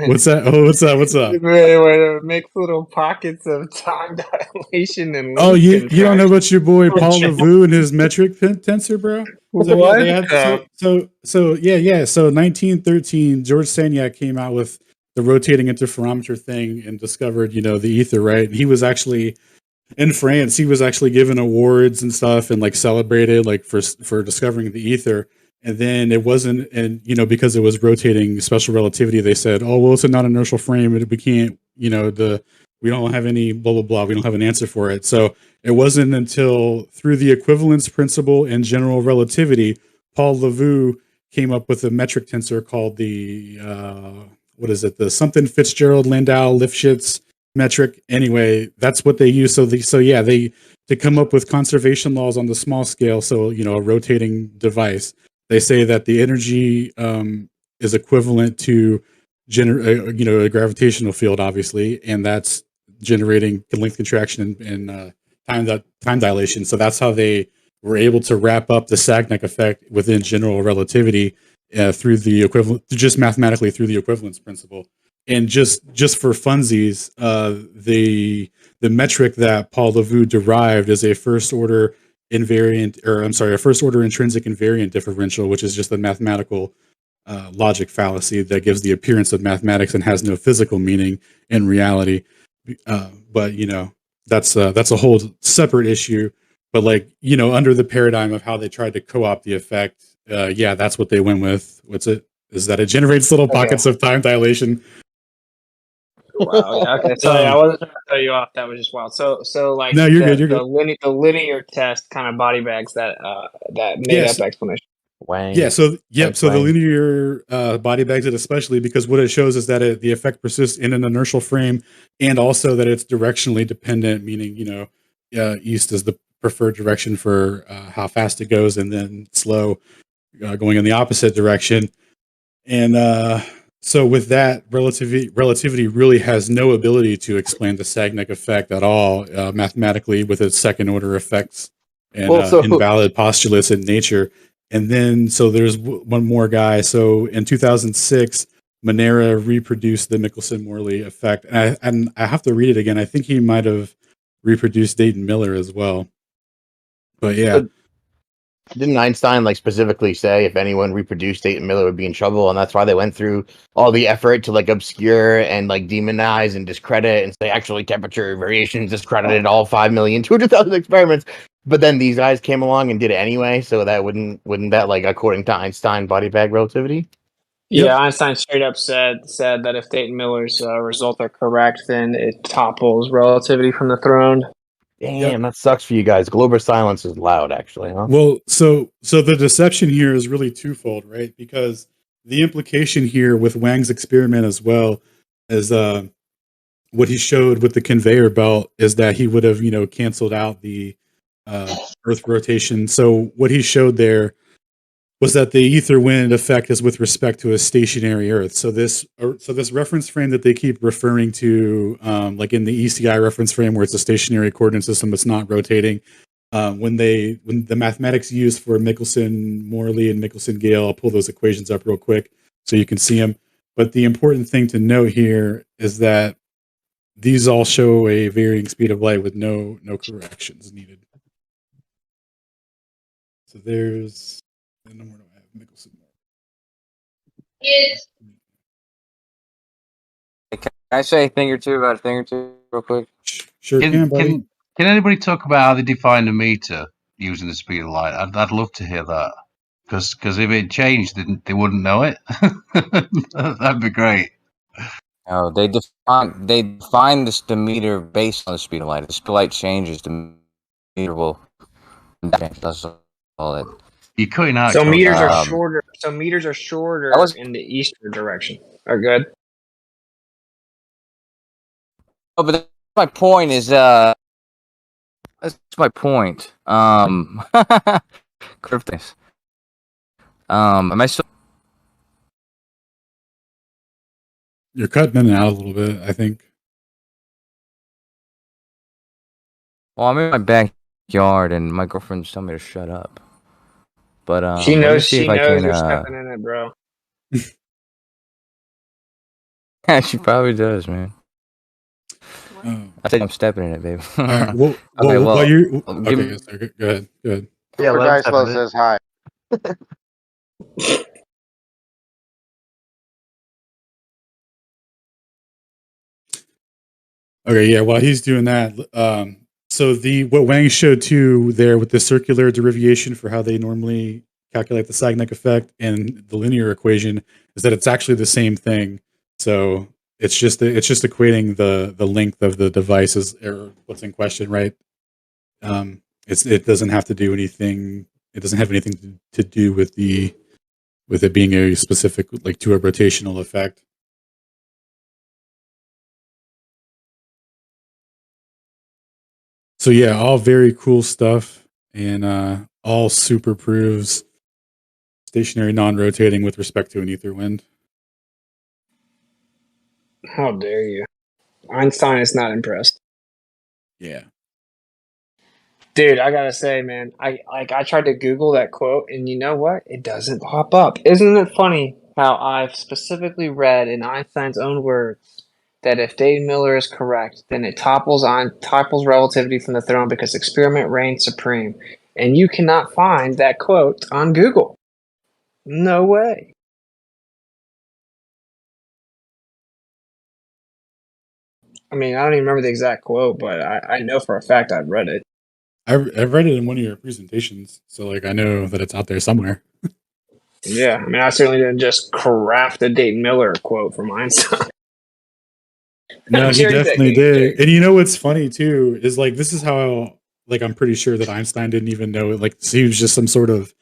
What's that? Oh, what's up? Wait, makes little pockets of time dilation and oh, you don't know about your boy Paul Lavue and his metric tensor, bro? So 1913, George Saniac came out with the rotating interferometer thing and discovered, the ether, right? And he was actually in France. He was actually given awards and stuff and like celebrated like for discovering the ether. And then it wasn't, and because it was rotating special relativity, they said, oh, well, it's a non-inertial frame, but we can't, we don't have any blah, blah, blah. We don't have an answer for it. So it wasn't until through the equivalence principle and general relativity, Paul Lavue came up with a metric tensor called the, the something Fitzgerald-Landau-Lifshitz metric. Anyway, that's what they use. To come up with conservation laws on the small scale. So, a rotating device. They say that the energy is equivalent to a gravitational field, obviously, and that's generating length contraction and time dilation. So that's how they were able to wrap up the Sagnac effect within general relativity through the equivalent, just mathematically through the equivalence principle. And just for funsies, the metric that Paul Levoux derived is a first order intrinsic invariant differential, which is just a mathematical logic fallacy that gives the appearance of mathematics and has no physical meaning in reality. But that's a whole separate issue. But under the paradigm of how they tried to co-opt the effect, that's what they went with. What's it? Is that it generates little pockets of time dilation. Wow. Yeah, okay. Sorry, I wasn't trying to throw you off. That was just wild. So like No, you're good. You're good. The linear test kind of body bags that made up explanation. Wang. Yeah. So Thanks, so the Wang. linear body bags it, especially because what it shows is that the effect persists in an inertial frame, and also that it's directionally dependent, meaning east is the preferred direction for how fast it goes, and then slow going in the opposite direction. And so with that, relativity really has no ability to explain the Sagnac effect at all mathematically with its second order effects and invalid postulates in nature. And then, so there's one more guy. So in 2006, Monera reproduced the Michelson-Morley effect. And I have to read it again. I think he might have reproduced Dayton Miller as well. But yeah. Didn't Einstein specifically say if anyone reproduced Dayton Miller would be in trouble, and that's why they went through all the effort to obscure and demonize and discredit and say actually temperature variations discredited all 5,200,000 experiments. But then these guys came along and did it anyway, so that wouldn't that according to Einstein body bag relativity? Yeah, yep. Einstein straight up said that if Dayton Miller's results are correct, then it topples relativity from the throne. Damn, that sucks for you guys. Glober silence is loud, actually, huh? Well, so the deception here is really twofold, right? Because the implication here with Wang's experiment as well as what he showed with the conveyor belt is that he would have, canceled out the Earth rotation. So what he showed there was that the ether wind effect is with respect to a stationary Earth. So this reference frame that they keep referring to, like in the ECI reference frame, where it's a stationary coordinate system that's not rotating. When the mathematics used for Michelson-Morley and Michealson-Gale, I'll pull those equations up real quick so you can see them. But the important thing to note here is that these all show a varying speed of light with no corrections needed. So there's. And then where do I have Michelson-Morley? Can I say a thing or two about a thing or two real quick? Sure can, buddy. Can anybody talk about how they define a meter using the speed of light? I'd love to hear that. Because if it changed, they wouldn't know it. That'd be great. Oh, they define the meter based on the speed of light. If the speed of light changes, the meter will change. That's all it. You're cutting out. So meters are shorter. So meters are shorter in the eastern direction. Are good. Oh, but that's my point. That's my point. Cryptics. Am I still? You're cutting in and out a little bit, I think. Well, I'm in my backyard, and my girlfriend's telling me to shut up. But she knows you're stepping in it, bro. Yeah, she probably does, man. I think I'm stepping in it, baby. All right. Well, okay, well, you're okay. Yes, sir. Go ahead. Yeah, Dice says hi. Okay, yeah. While he's doing that, so what Wang showed too there with the circular derivation for how they normally calculate the Sagnac effect and the linear equation is that it's actually the same thing. So it's just equating the length of the devices or what's in question, right? It doesn't have to do anything. It doesn't have anything to do with it being a specific to a rotational effect. So yeah, all very cool stuff, and all super proves stationary non-rotating with respect to an ether wind. How dare you? Einstein is not impressed. Yeah. Dude, I gotta say, man, I tried to Google that quote, and you know what? It doesn't pop up. Isn't it funny how I've specifically read in Einstein's own words that if Dayton Miller is correct, then it topples relativity from the throne because experiment reigns supreme. And you cannot find that quote on Google. No way. I mean, I don't even remember the exact quote, but I know for a fact I've read it. I've read it in one of your presentations, so like I know that it's out there somewhere. Yeah, I mean, I certainly didn't just craft a Dayton Miller quote from Einstein. No, he Cherry definitely picking. did. And you know what's funny too is like this is how like I'm pretty sure that Einstein didn't even know it. Like he was just some sort of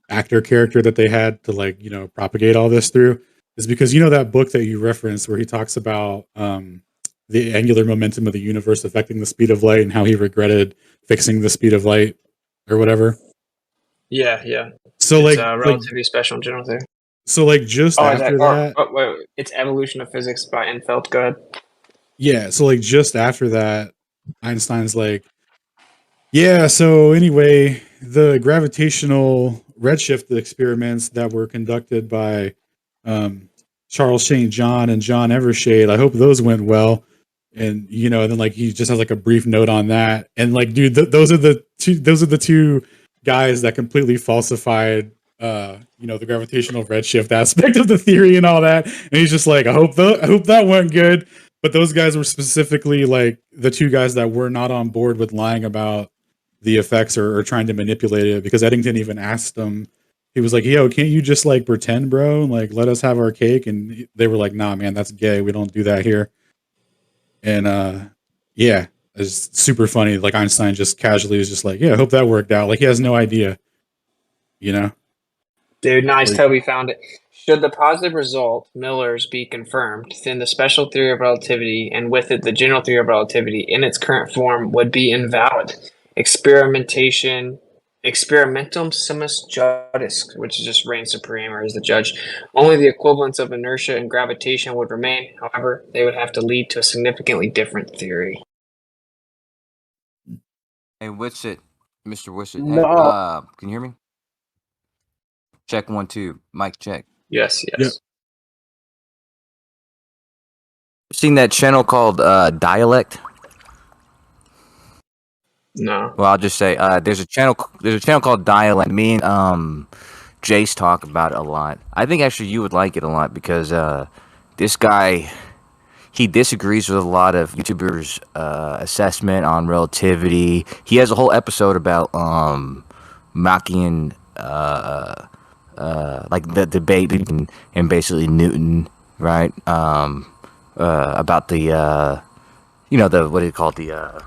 actor character that they had to like propagate all this through. Is because that book that you referenced where he talks about the angular momentum of the universe affecting the speed of light and how he regretted fixing the speed of light or whatever. Yeah. So It's like relativity special in general theory. so like just after that. Wait, it's Evolution of Physics by Enfelt. Go ahead. Yeah, so like just after that, Einstein's like, yeah, so anyway, the gravitational redshift experiments that were conducted by Charles St. John and John Evershade, I hope those went well. And and then like he just has like a brief note on that. And like, dude, those are the two guys that completely falsified the gravitational redshift aspect of the theory and all that. And he's just like, I hope that went good. But those guys were specifically like the two guys that were not on board with lying about the effects or trying to manipulate it, because Eddington even asked them, he was like, yo, can't you just like pretend, bro? Like, let us have our cake. And they were like, nah, man, that's gay. We don't do that here. And yeah, it's super funny. Like Einstein just casually was just like, yeah, I hope that worked out. Like he has no idea, Dude, nice. Toby found it. Should the positive result, Miller's, be confirmed, then the special theory of relativity, and with it the general theory of relativity, in its current form, would be invalid. Experimentum summus judice, which is just reign supreme or is the judge. Only the equivalence of inertia and gravitation would remain. However, they would have to lead to a significantly different theory. Hey, Witsit, Mr. Witsit. No. Hey, can you hear me? Check 1 2. Mic check. Yes. Yep. Seen that channel called Dialect? No. Well, I'll just say there's a channel called Dialect. Me and Jace talk about it a lot. I think actually you would like it a lot because this guy, he disagrees with a lot of YouTubers' assessment on relativity. He has a whole episode about Machian like the debate and basically Newton, right? About the the what do you call it, the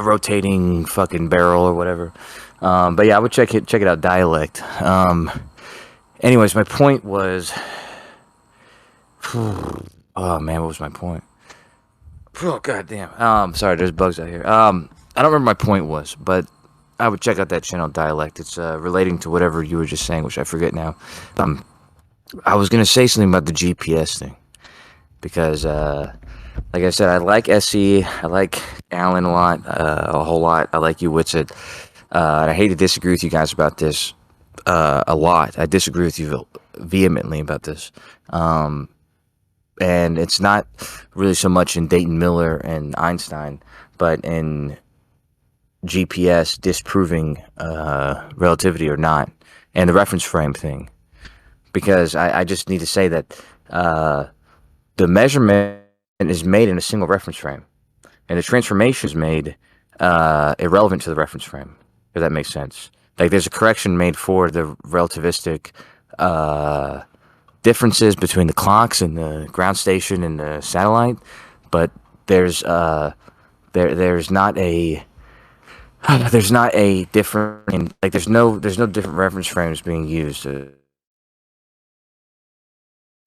rotating fucking barrel or whatever. But yeah, I would check it out. Dialect. Anyways, my point was, oh man, what was my point? Oh goddamn. Sorry, there's bugs out here. I don't remember my point was, but I would check out that channel Dialect. It's relating to whatever you were just saying, which I forget now. I was gonna say something about the GPS thing because, like I said, I like SE. I like Alan a lot, a whole lot. I like you, Witsit. And I hate to disagree with you guys about this a lot. I disagree with you vehemently about this. And it's not really so much in Dayton Miller and Einstein, but in GPS disproving relativity or not, and the reference frame thing. Because I just need to say that the measurement is made in a single reference frame, and the transformation is made irrelevant to the reference frame, if that makes sense. Like there's a correction made for the relativistic differences between the clocks and the ground station and the satellite, but there's not a different, like there's no different reference frames being used.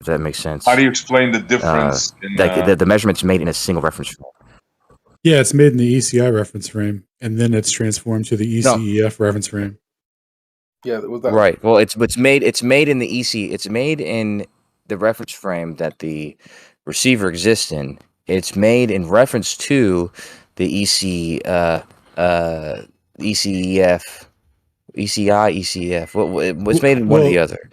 If that makes sense. How do you explain the difference? The measurement's made in a single reference frame. Yeah, it's made in the ECI reference frame, and then it's transformed to the ECEF reference frame. Yeah, was that right? Well, it's made in the It's made in the reference frame that the receiver exists in. It's made in reference to the ECEF, ECI, ECF. What's made in one or the other?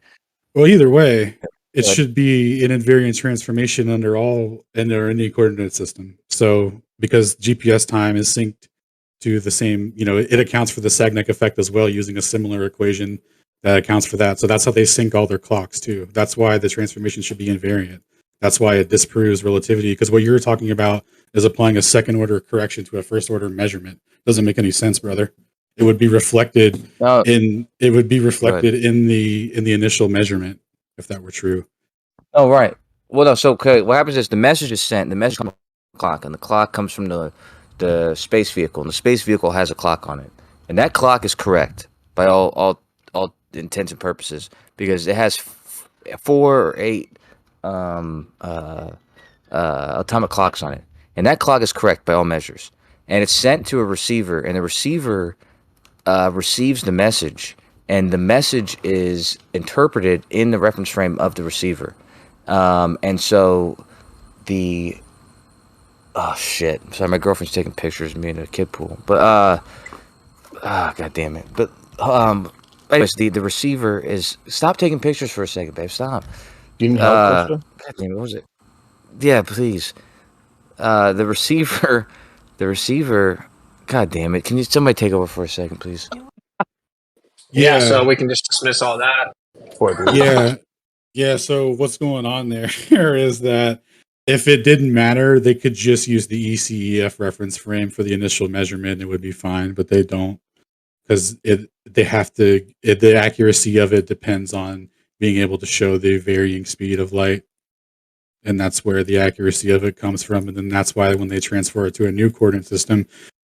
Well, either way, it should be an invariant transformation under any coordinate system. So because GPS time is synced to the same, it accounts for the Sagnac effect as well using a similar equation that accounts for that. So that's how they sync all their clocks too. That's why the transformation should be invariant. That's why it disproves relativity, because what you're talking about is applying a second order correction to a first order measurement. Doesn't make any sense, brother. It would be reflected in the initial measurement if that were true. Oh, right. Well, no. So, okay, what happens is the message is sent. The message comes from the clock, and the clock comes from the space vehicle, and the space vehicle has a clock on it, and that clock is correct by all intents and purposes because it has 4 or 8 atomic clocks on it, and that clock is correct by all measures, and it's sent to a receiver, and the receiver receives the message, and the message is interpreted in the reference frame of the receiver. And so oh shit, sorry, my girlfriend's taking pictures of me in a kid pool, but god damn it. But anyways, the receiver is, stop taking pictures for a second, babe, stop. Do you need help, god damn it, what was it? Yeah, please. The receiver, god damn it, can you somebody take over for a second, please? Yeah, so we can just dismiss all that. Yeah, so what's going on there is that if it didn't matter, they could just use the ECEF reference frame for the initial measurement and it would be fine, but they don't, because the accuracy of it depends on being able to show the varying speed of light. And that's where the accuracy of it comes from. And then that's why when they transfer it to a new coordinate system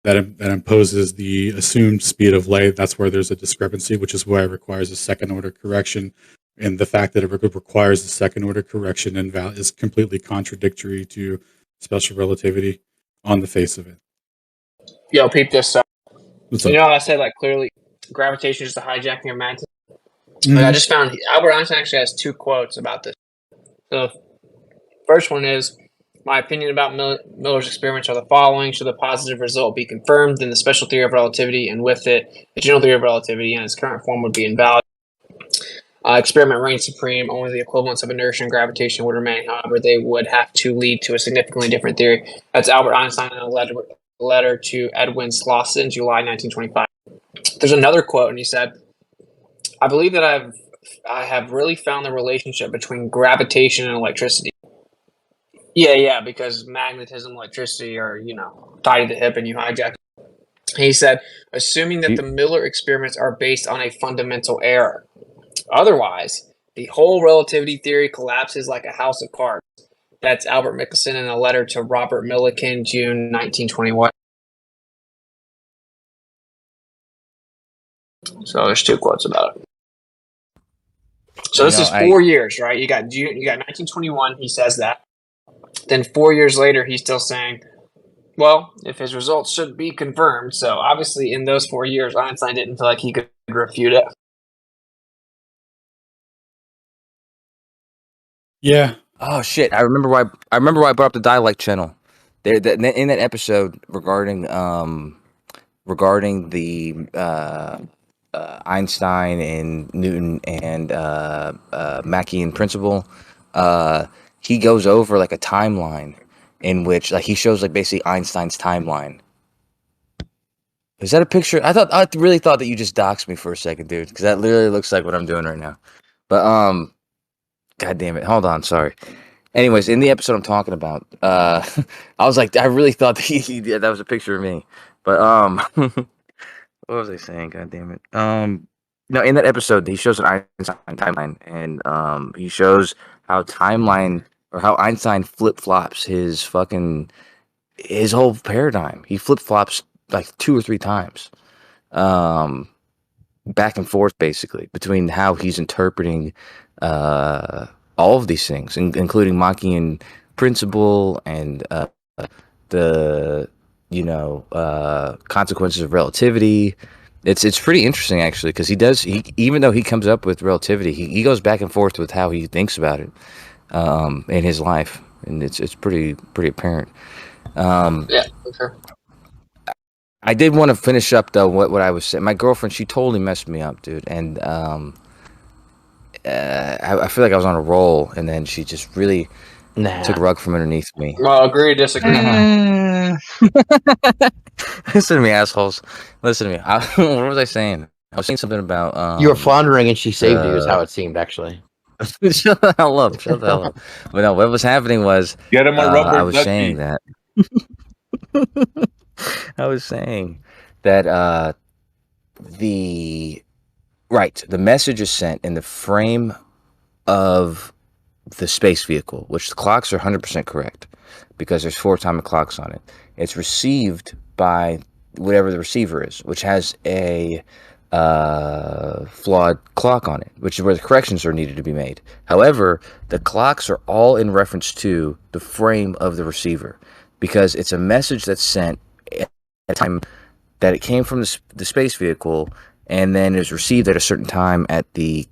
that imposes the assumed speed of light, that's where there's a discrepancy, which is why it requires a second order correction. And the fact that it requires a second order correction is completely contradictory to special relativity on the face of it. Yo, peep this up. What's You up? know how I said, like, clearly gravitation is the hijacking of magnetism? Mhm. Like, I just found Albert Einstein actually has 2 quotes about this. So, first one is, my opinion about Miller's experiments are the following. Should the positive result be confirmed, then the special theory of relativity, and with it, the general theory of relativity in its current form would be invalid. Experiment reigns supreme. Only the equivalence of inertia and gravitation would remain. However, they would have to lead to a significantly different theory. That's Albert Einstein in a letter to Edwin Slosson in July 1925. There's another quote, and he said, I believe that I have really found the relationship between gravitation and electricity. Yeah, because magnetism and electricity are, tied to the hip and you hijack. He said, assuming that the Miller experiments are based on a fundamental error. Otherwise, the whole relativity theory collapses like a house of cards. That's Albert Michelson in a letter to Robert Millikan, June 1921. So there's 2 quotes about it. So this is 4 years, right? You got 1921, he says that. Then 4 years later, he's still saying, well, if his results should be confirmed. So obviously in those 4 years, Einstein didn't feel like he could refute it. Yeah. Oh shit! I remember why I brought up the dialect channel. In that episode regarding the Einstein and Newton and Machian principle, he goes over like a timeline in which like he shows like basically Einstein's timeline. Is that a picture? I really thought that you just doxed me for a second, dude, because that literally looks like what I'm doing right now. But god damn it, hold on, sorry. Anyways, in the episode I'm talking about, I was like, I really thought that that was a picture of me. But what was I saying? God damn it. No, in that episode, he shows an Einstein timeline, and he shows how Einstein flip flops his whole paradigm. He flip flops like 2 or 3 times, back and forth, basically, between how he's interpreting all of these things, including Machian principle and the consequences of relativity. It's pretty interesting actually, because even though he comes up with relativity, he goes back and forth with how he thinks about it in his life, and it's pretty apparent. Yeah, for sure. I did want to finish up though what I was saying. My girlfriend, she totally messed me up, dude, and I feel like I was on a roll, and then she just really took a rug from underneath me. Well, agree or disagree. Listen to me, assholes. Listen to me. What was I saying? I was saying something about You were floundering and she saved you, is how it seemed, actually. Shut the hell up. Shut the hell up. But no, what was happening was Get him a rubber I was ducky. saying that I was saying that the message is sent in the frame of the space vehicle, which the clocks are 100% correct because there's 4 timer clocks on it. It's received by whatever the receiver is, which has a flawed clock on it, which is where the corrections are needed to be made. However, the clocks are all in reference to the frame of the receiver because it's a message that's sent at a time that it came from the space vehicle, and then it was received at a certain time at the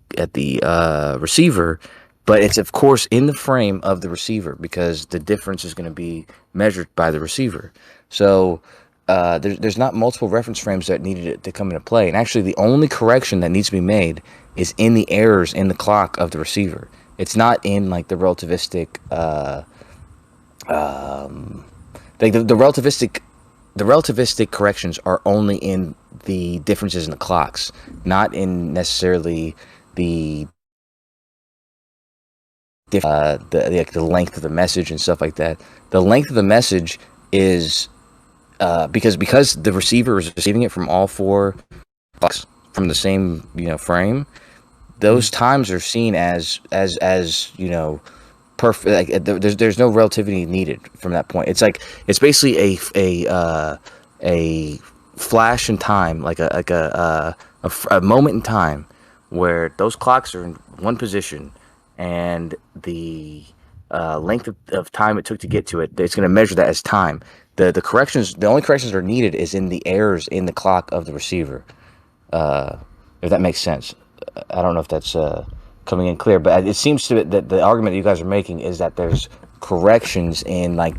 receiver. But it's, of course, in the frame of the receiver because the difference is going to be measured by the receiver. So there's not multiple reference frames that needed to come into play. And actually, the only correction that needs to be made is in the errors in the clock of the receiver. It's not in, like, the relativistic... the relativistic corrections are only in the differences in the clocks, not in necessarily the length of the message and stuff like that. The length of the message is because the receiver is receiving it from all 4 clocks from the same frame. Those times are seen as perfect. Like, there's no relativity needed from that point. It's like it's basically a flash in time, like a moment in time where those clocks are in one position. And the length of time it took to get to it, it's going to measure that as time. The only corrections that are needed is in the errors in the clock of the receiver. If that makes sense. I don't know if that's coming in clear, but it seems to that the argument that you guys are making is that there's corrections in, like,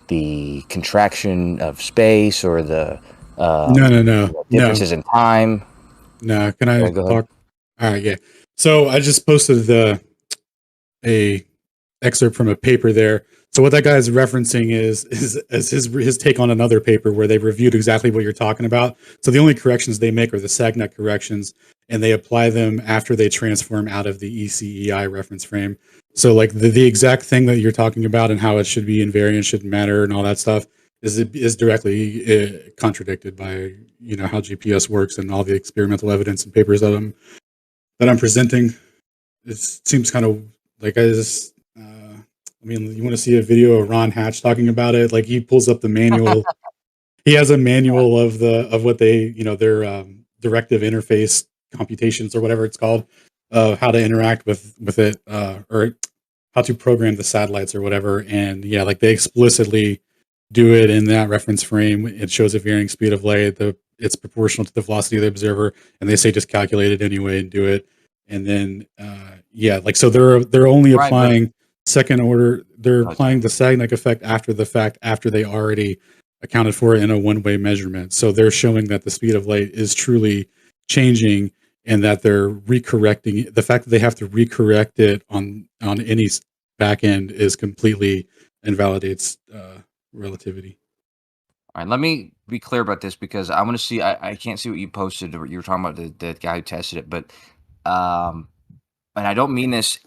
the contraction of space or the No. differences in time. No, can I go ahead. talk? All right, yeah. So I just posted a excerpt from a paper there. So what that guy is referencing is his take on another paper where they reviewed exactly what you're talking about. So the only corrections they make are the SAGNet corrections, and they apply them after they transform out of the ECEI reference frame. So, like, the exact thing that you're talking about and how it should be invariant, shouldn't matter, and all that stuff is directly contradicted by how GPS works and all the experimental evidence and papers that I'm presenting. It seems kind of like you want to see a video of Ron Hatch talking about it? Like, he pulls up the manual. He has a manual of what they, their directive interface computations or whatever it's called, how to interact with it, or how to program the satellites or whatever. And yeah, like, they explicitly do it in that reference frame. It shows a varying speed of light. It's proportional to the velocity of the observer, and they say just calculate it anyway and do it. And then so they're only applying second order. They're applying the Sagnac effect after the fact, after they already accounted for it in a one-way measurement. So they're showing that the speed of light is truly changing, and that they're recorrecting. The fact that they have to recorrect it on any back end is completely invalidates relativity. All right, let me be clear about this because I want to see. I can't see what you posted. Or you were talking about the guy who tested it, but and I don't mean this.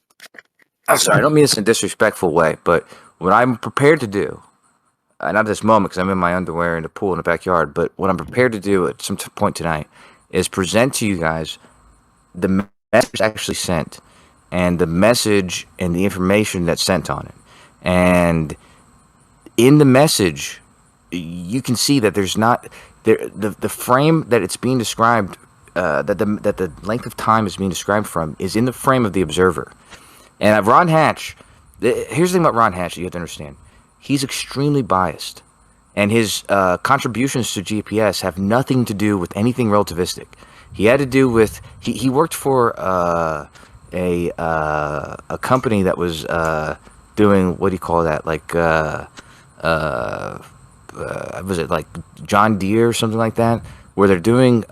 I'm sorry, I don't mean this in a disrespectful way. But what I'm prepared to do, not at this moment because I'm in my underwear in the pool in the backyard, but what I'm prepared to do at some point tonight is present to you guys the message actually sent, and the message and the information that's sent on it, and in the message, you can see that there's not the frame that it's being described, that the length of time is being described from is in the frame of the observer. And Ron Hatch, here's the thing about Ron Hatch that you have to understand: he's extremely biased, and his contributions to GPS have nothing to do with anything relativistic. He had to do with he worked for a company that was doing, what do you call that, like was it like John Deere or something like that, where they're doing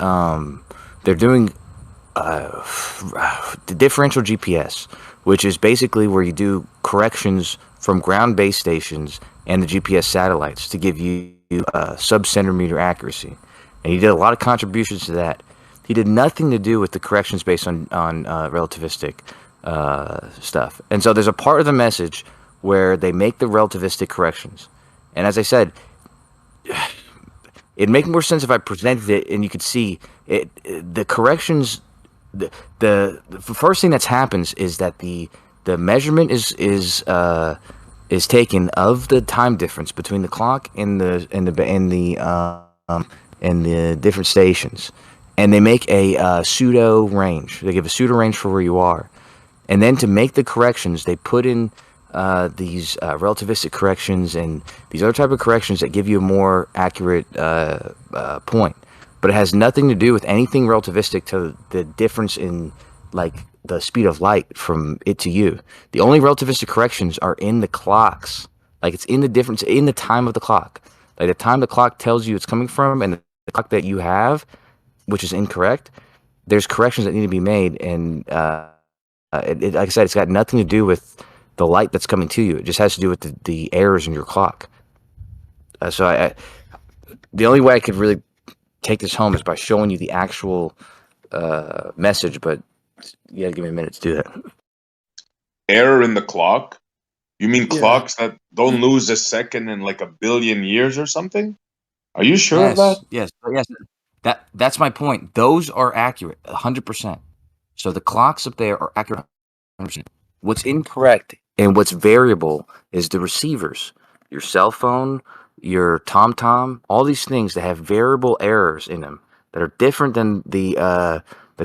the differential GPS, which is basically where you do corrections from ground base stations and the GPS satellites to give you sub-centimeter accuracy. And he did a lot of contributions to that. He did nothing to do with the corrections based on relativistic stuff. And so there's a part of the message where they make the relativistic corrections. And as I said, it'd make more sense if I presented it and you could see it. The corrections, the first thing that happens is that the measurement is taken of the time difference between the clock and the different stations, and they make a pseudo range. They give a pseudo range for where you are, and then to make the corrections, they put in these relativistic corrections and these other type of corrections that give you a more accurate point. But it has nothing to do with anything relativistic to the difference in like the speed of light from it to you. The only relativistic corrections are in the clocks. Like it's in the difference in the time of the clock. Like the time the clock tells you it's coming from and the clock that you have, which is incorrect, there's corrections that need to be made. And like I said, it's got nothing to do with the light that's coming to you. It just has to do with the errors in your clock. So the only way I could really take this home is by showing you the actual message, but you gotta give me a minute to do that. Error in the clock? You mean clocks that don't lose a second in like a billion years or something? Are you sure of that? Yes. That's my point. Those are accurate, 100%. So the clocks up there are accurate, 100%. What's incorrect and what's variable is the receivers, your cell phone, your TomTom, all these things that have variable errors in them that are different than the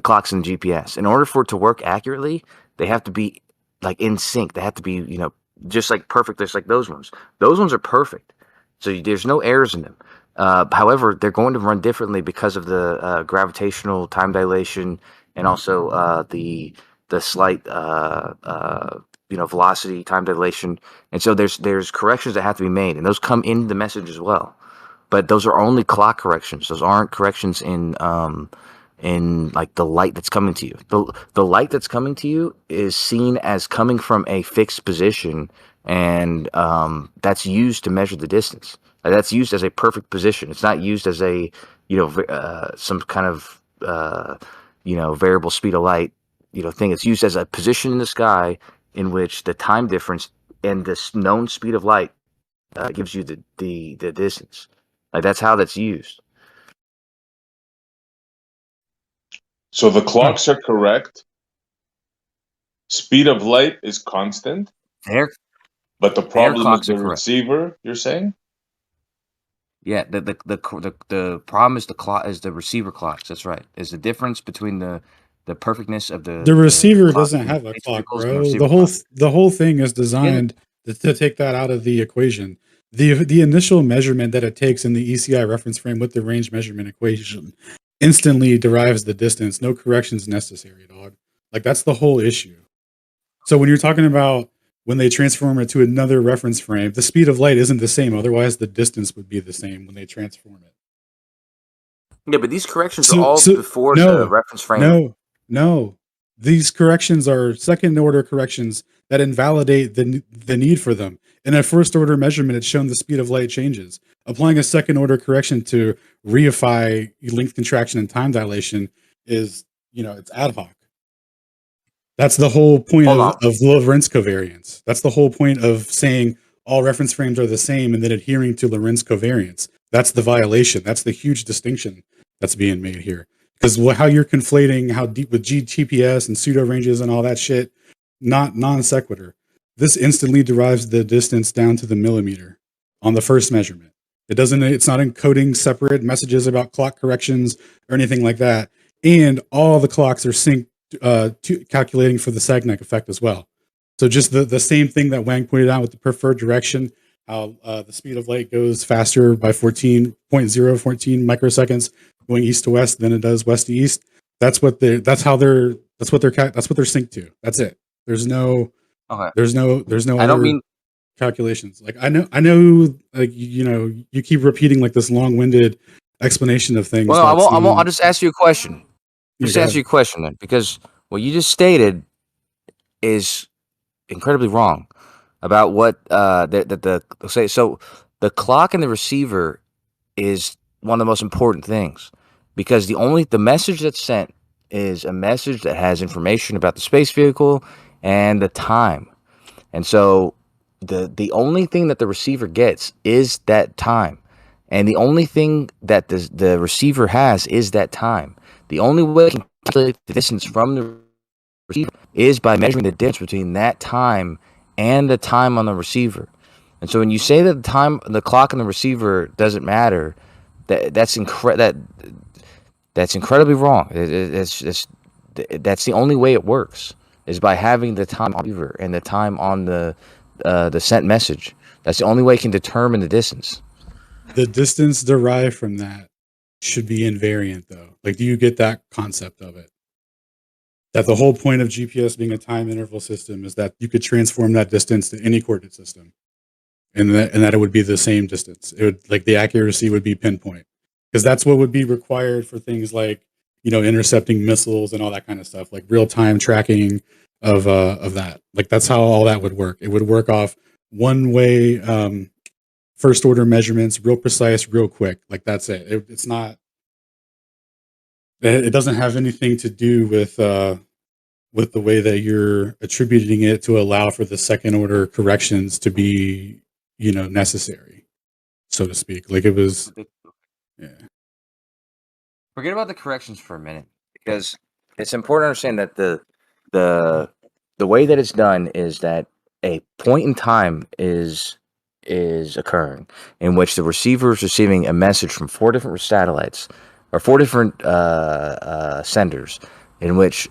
clocks and GPS. In order for it to work accurately, they have to be like in sync. They have to be, just like perfect. Just like those ones. Those ones are perfect. So there's no errors in them. However, they're going to run differently because of the gravitational time dilation and also the slight velocity time dilation. And so there's corrections that have to be made, and those come in the message as well. But those are only clock corrections. Those aren't corrections in like the light that's coming to you. The light that's coming to you is seen as coming from a fixed position, and that's used to measure the distance. That's used as a perfect position. It's not used as a some kind of variable speed of light thing. It's used as a position in the sky in which the time difference and this known speed of light gives you the distance. Like that's how that's used. So the clocks are correct. Speed of light is constant. But the problem is the receiver, you're saying? Yeah, the problem is the receiver clocks. That's right. Is the difference between the perfectness of the receiver doesn't have a clock, bro. The whole thing is designed to take that out of the equation. The initial measurement that it takes in the ECI reference frame with the range measurement equation instantly derives the distance. No corrections necessary, dog. Like that's the whole issue. So when you're talking about when they transform it to another reference frame, the speed of light isn't the same. Otherwise, the distance would be the same when they transform it. Yeah, but these corrections are all before the reference frame. No. These corrections are second order corrections that invalidate the need for them. In a first order measurement, it's shown the speed of light changes. Applying a second order correction to reify length contraction and time dilation is, it's ad hoc. That's the whole point of Lorentz covariance. That's the whole point of saying all reference frames are the same and then adhering to Lorentz covariance. That's the violation. That's the huge distinction that's being made here. Because how you're conflating how deep with GTPS and pseudo ranges and all that shit, not non sequitur. This instantly derives the distance down to the millimeter on the first measurement. It's not encoding separate messages about clock corrections or anything like that. And all the clocks are synced to calculating for the Sagnac effect as well. So just the same thing that Wang pointed out with the preferred direction, how the speed of light goes faster by 14 microseconds going east to west than it does west to east. That's what they're synced to. That's it. There's no calculations. Like I know like you keep repeating like this long-winded explanation of things. Well, I'll just ask you a question. Just answer your question then, because what you just stated is incredibly wrong about what so the clock and the receiver is one of the most important things, because the message that's sent is a message that has information about the space vehicle and the time. And so the only thing that the receiver gets is that time. And the only thing that the receiver has is that time. The only way it can calculate the distance from the receiver is by measuring the difference between that time and the time on the receiver. And so when you say that the clock on the receiver doesn't matter, that's incredibly wrong. That's the only way it works, is by having the time on the receiver and the time on the sent message. That's the only way it can determine the distance. The distance derived from that should be invariant, though. Like, do you get that concept of it? That the whole point of GPS being a time interval system is that you could transform that distance to any coordinate system, and that it would be the same distance. It would, like, the accuracy would be pinpoint, because that's what would be required for things like, intercepting missiles and all that kind of stuff, like real time tracking of that. Like, that's how all that would work. It would work off one way, first order measurements, real precise, real quick. Like, that's it. It's not. It doesn't have anything to do with the way that you're attributing it to allow for the second order corrections to be, necessary, so to speak. Like, it was, yeah. Forget about the corrections for a minute, because it's important to understand that the way that it's done is that a point in time is occurring in which the receiver is receiving a message from 4 different satellites, or 4 different senders, in which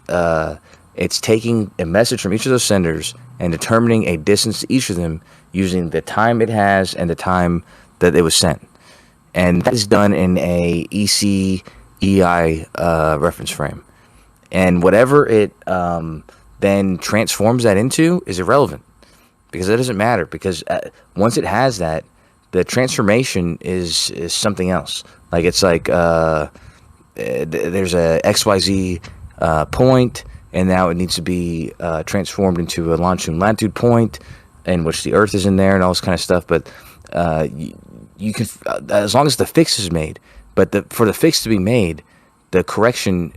it's taking a message from each of those senders and determining a distance to each of them using the time it has and the time that it was sent. And that is done in a ECEI reference frame. And whatever it then transforms that into is irrelevant, because it doesn't matter, because once it has that, the transformation is something else. Like, it's like there's a XYZ point, and now it needs to be transformed into a longitude and latitude point, in which the Earth is in there and all this kind of stuff. But you can, as long as the fix is made, but for the fix to be made, the correction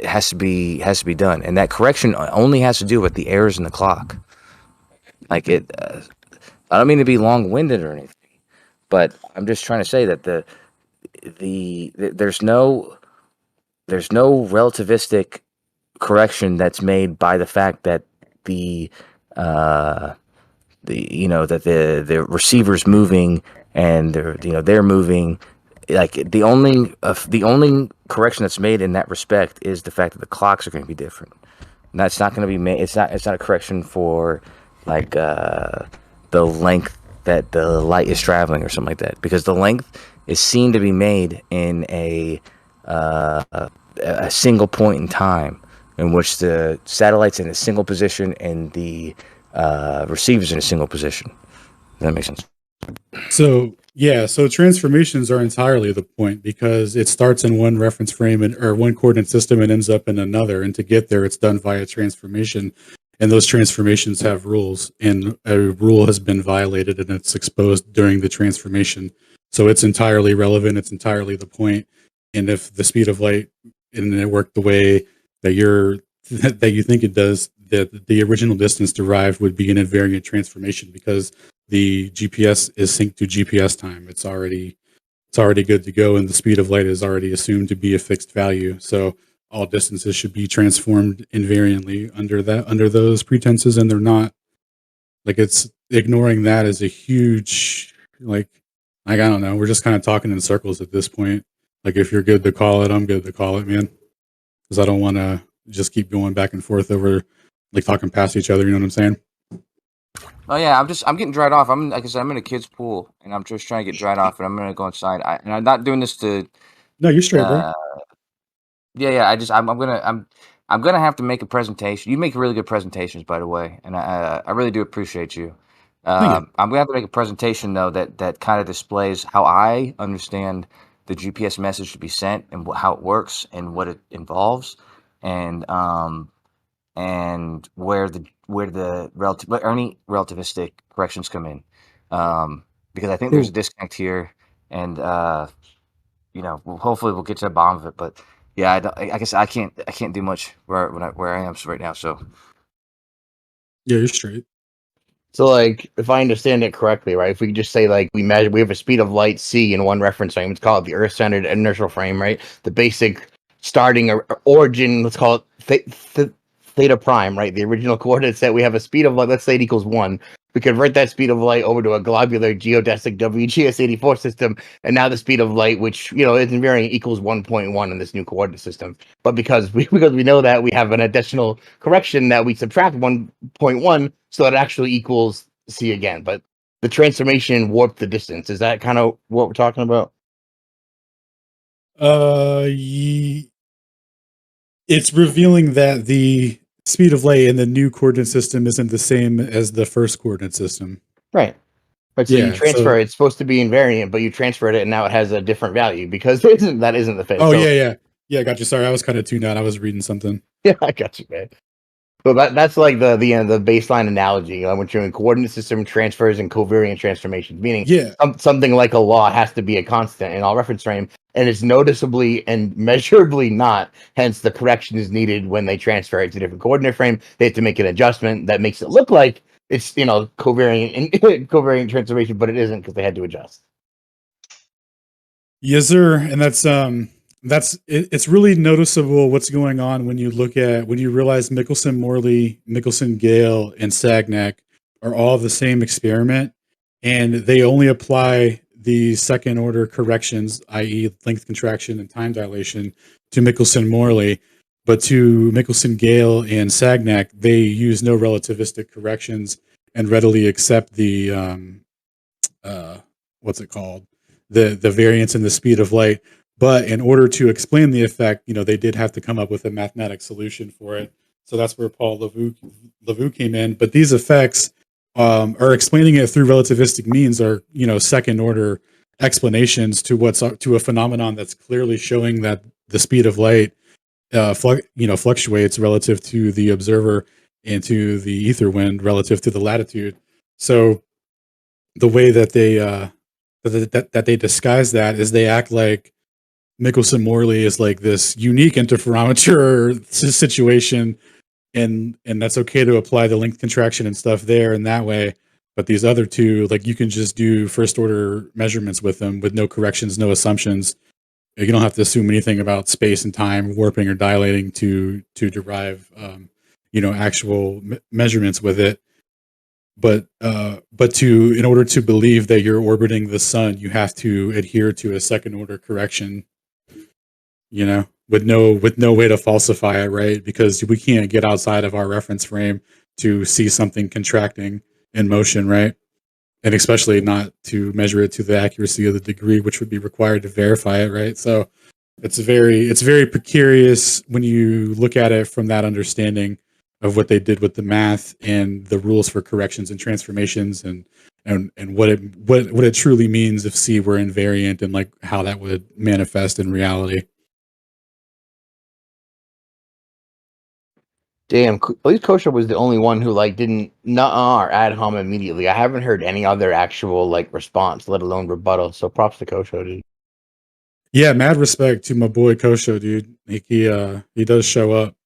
has to be done, and that correction only has to do with the errors in the clock. Like, I don't mean to be long-winded or anything, but I'm just trying to say that there's no relativistic correction that's made by the fact that the receiver's moving and they're moving. Like, the only correction that's made in that respect is the fact that the clocks are going to be different. And that's not going to be made. It's not a correction for, like, the length that the light is traveling or something like that, because the length is seen to be made in a single point in time, in which the satellite's in a single position and the receiver's in a single position. Does that make sense? So transformations are entirely the point, because it starts in one reference frame or one coordinate system and ends up in another, and to get there, it's done via transformation. And those transformations have rules, and a rule has been violated and it's exposed during the transformation. So it's entirely relevant. It's entirely the point. And if the speed of light and it worked the way that you think it does, that the original distance derived would be an invariant transformation, because the GPS is synced to GPS time. It's already good to go, and the speed of light is already assumed to be a fixed value. So all distances should be transformed invariantly under those pretenses, and they're not. Like, it's ignoring that is a huge, like I don't know. We're just kind of talking in circles at this point. Like, if you're good to call it, I'm good to call it, man. Because I don't want to just keep going back and forth over, like, talking past each other. You know what I'm saying? Oh yeah, I'm getting dried off. I'm in a kid's pool, and I'm just trying to get dried off, and I'm gonna go inside. And I'm not doing this to. No, you're straight, bro. Yeah. I'm gonna have to make a presentation. You make really good presentations, by the way, and I really do appreciate you. Thank you. I'm gonna have to make a presentation though that kind of displays how I understand the GPS message should be sent and how it works and what it involves, and where any relativistic corrections come in, because I think there's a disconnect here, and hopefully we'll get to the bottom of it. But yeah, I guess I can't do much where I am right now. So Yeah, you're straight. So, like, if I understand it correctly, right? If we just say, like, we have a speed of light c in one reference frame, let's call it the Earth-centered inertial frame, right? The basic starting origin, let's call it theta prime, right? The original coordinates that we have a speed of light, let's say it equals 1. We convert that speed of light over to a globular geodesic WGS84 system, and now the speed of light, which, is invariant, equals 1.1 in this new coordinate system. But because we know that, we have an additional correction that we subtract 1.1, so it actually equals c again. But the transformation warped the distance. Is that kind of what we're talking about? It's revealing that the speed of light in the new coordinate system isn't the same as the first coordinate system. Right. But so you transfer it's supposed to be invariant, but you transferred it and now it has a different value because that isn't the fit. Oh, so, yeah, got you. Sorry, I was kind of tuned out. I was reading something. Yeah, I got you, man. So that's like the baseline analogy when you're in coordinate system transfers and covariant transformations, meaning something like a law has to be a constant in all reference frame, and it's noticeably and measurably not. Hence, the correction is needed when they transfer it to a different coordinate frame. They have to make an adjustment that makes it look like it's covariant and covariant transformation, but it isn't because they had to adjust. Yes, sir, and it's really noticeable what's going on when you realize Michelson-Morley, Michealson-Gale, and Sagnac are all the same experiment, and they only apply the second order corrections, i.e. length contraction and time dilation, to Michelson-Morley, but to Michealson-Gale and Sagnac, they use no relativistic corrections and readily accept the what's it called? The variance in the speed of light. But in order to explain the effect, they did have to come up with a mathematic solution for it. So that's where Paul Lavaux came in. But these effects are explaining it through relativistic means, are second order explanations to to a phenomenon that's clearly showing that the speed of light fluctuates relative to the observer and to the ether wind relative to the latitude. So the way that they disguise that is they act like Michelson-Morley is like this unique interferometer situation, and that's okay to apply the length contraction and stuff there in that way. But these other two, like, you can just do first order measurements with them with no corrections, no assumptions. You don't have to assume anything about space and time warping or dilating to derive actual measurements with it. But in order to believe that you're orbiting the sun, you have to adhere to a second order correction, with no way to falsify it, right? Because we can't get outside of our reference frame to see something contracting in motion, right? And especially not to measure it to the accuracy of the degree, which would be required to verify it, right? So it's very precarious when you look at it from that understanding of what they did with the math and the rules for corrections and transformations, and what it truly means if C were invariant, and like how that would manifest in reality. Damn, at least Kosho was the only one who didn't or ad hom immediately. I haven't heard any other actual response, let alone rebuttal. So props to Kosho, dude. Yeah, mad respect to my boy Kosho, dude. He does show up.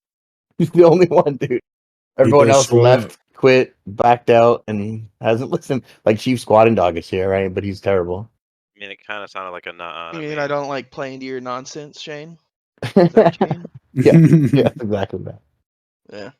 He's the only one, dude. Everyone else left, quit, backed out, and hasn't listened. Like Chief Squatting Dog is here, right? But he's terrible. I mean, it kind of sounded like a You mean I don't like playing to your nonsense, Shane? Yeah, exactly that. Yeah.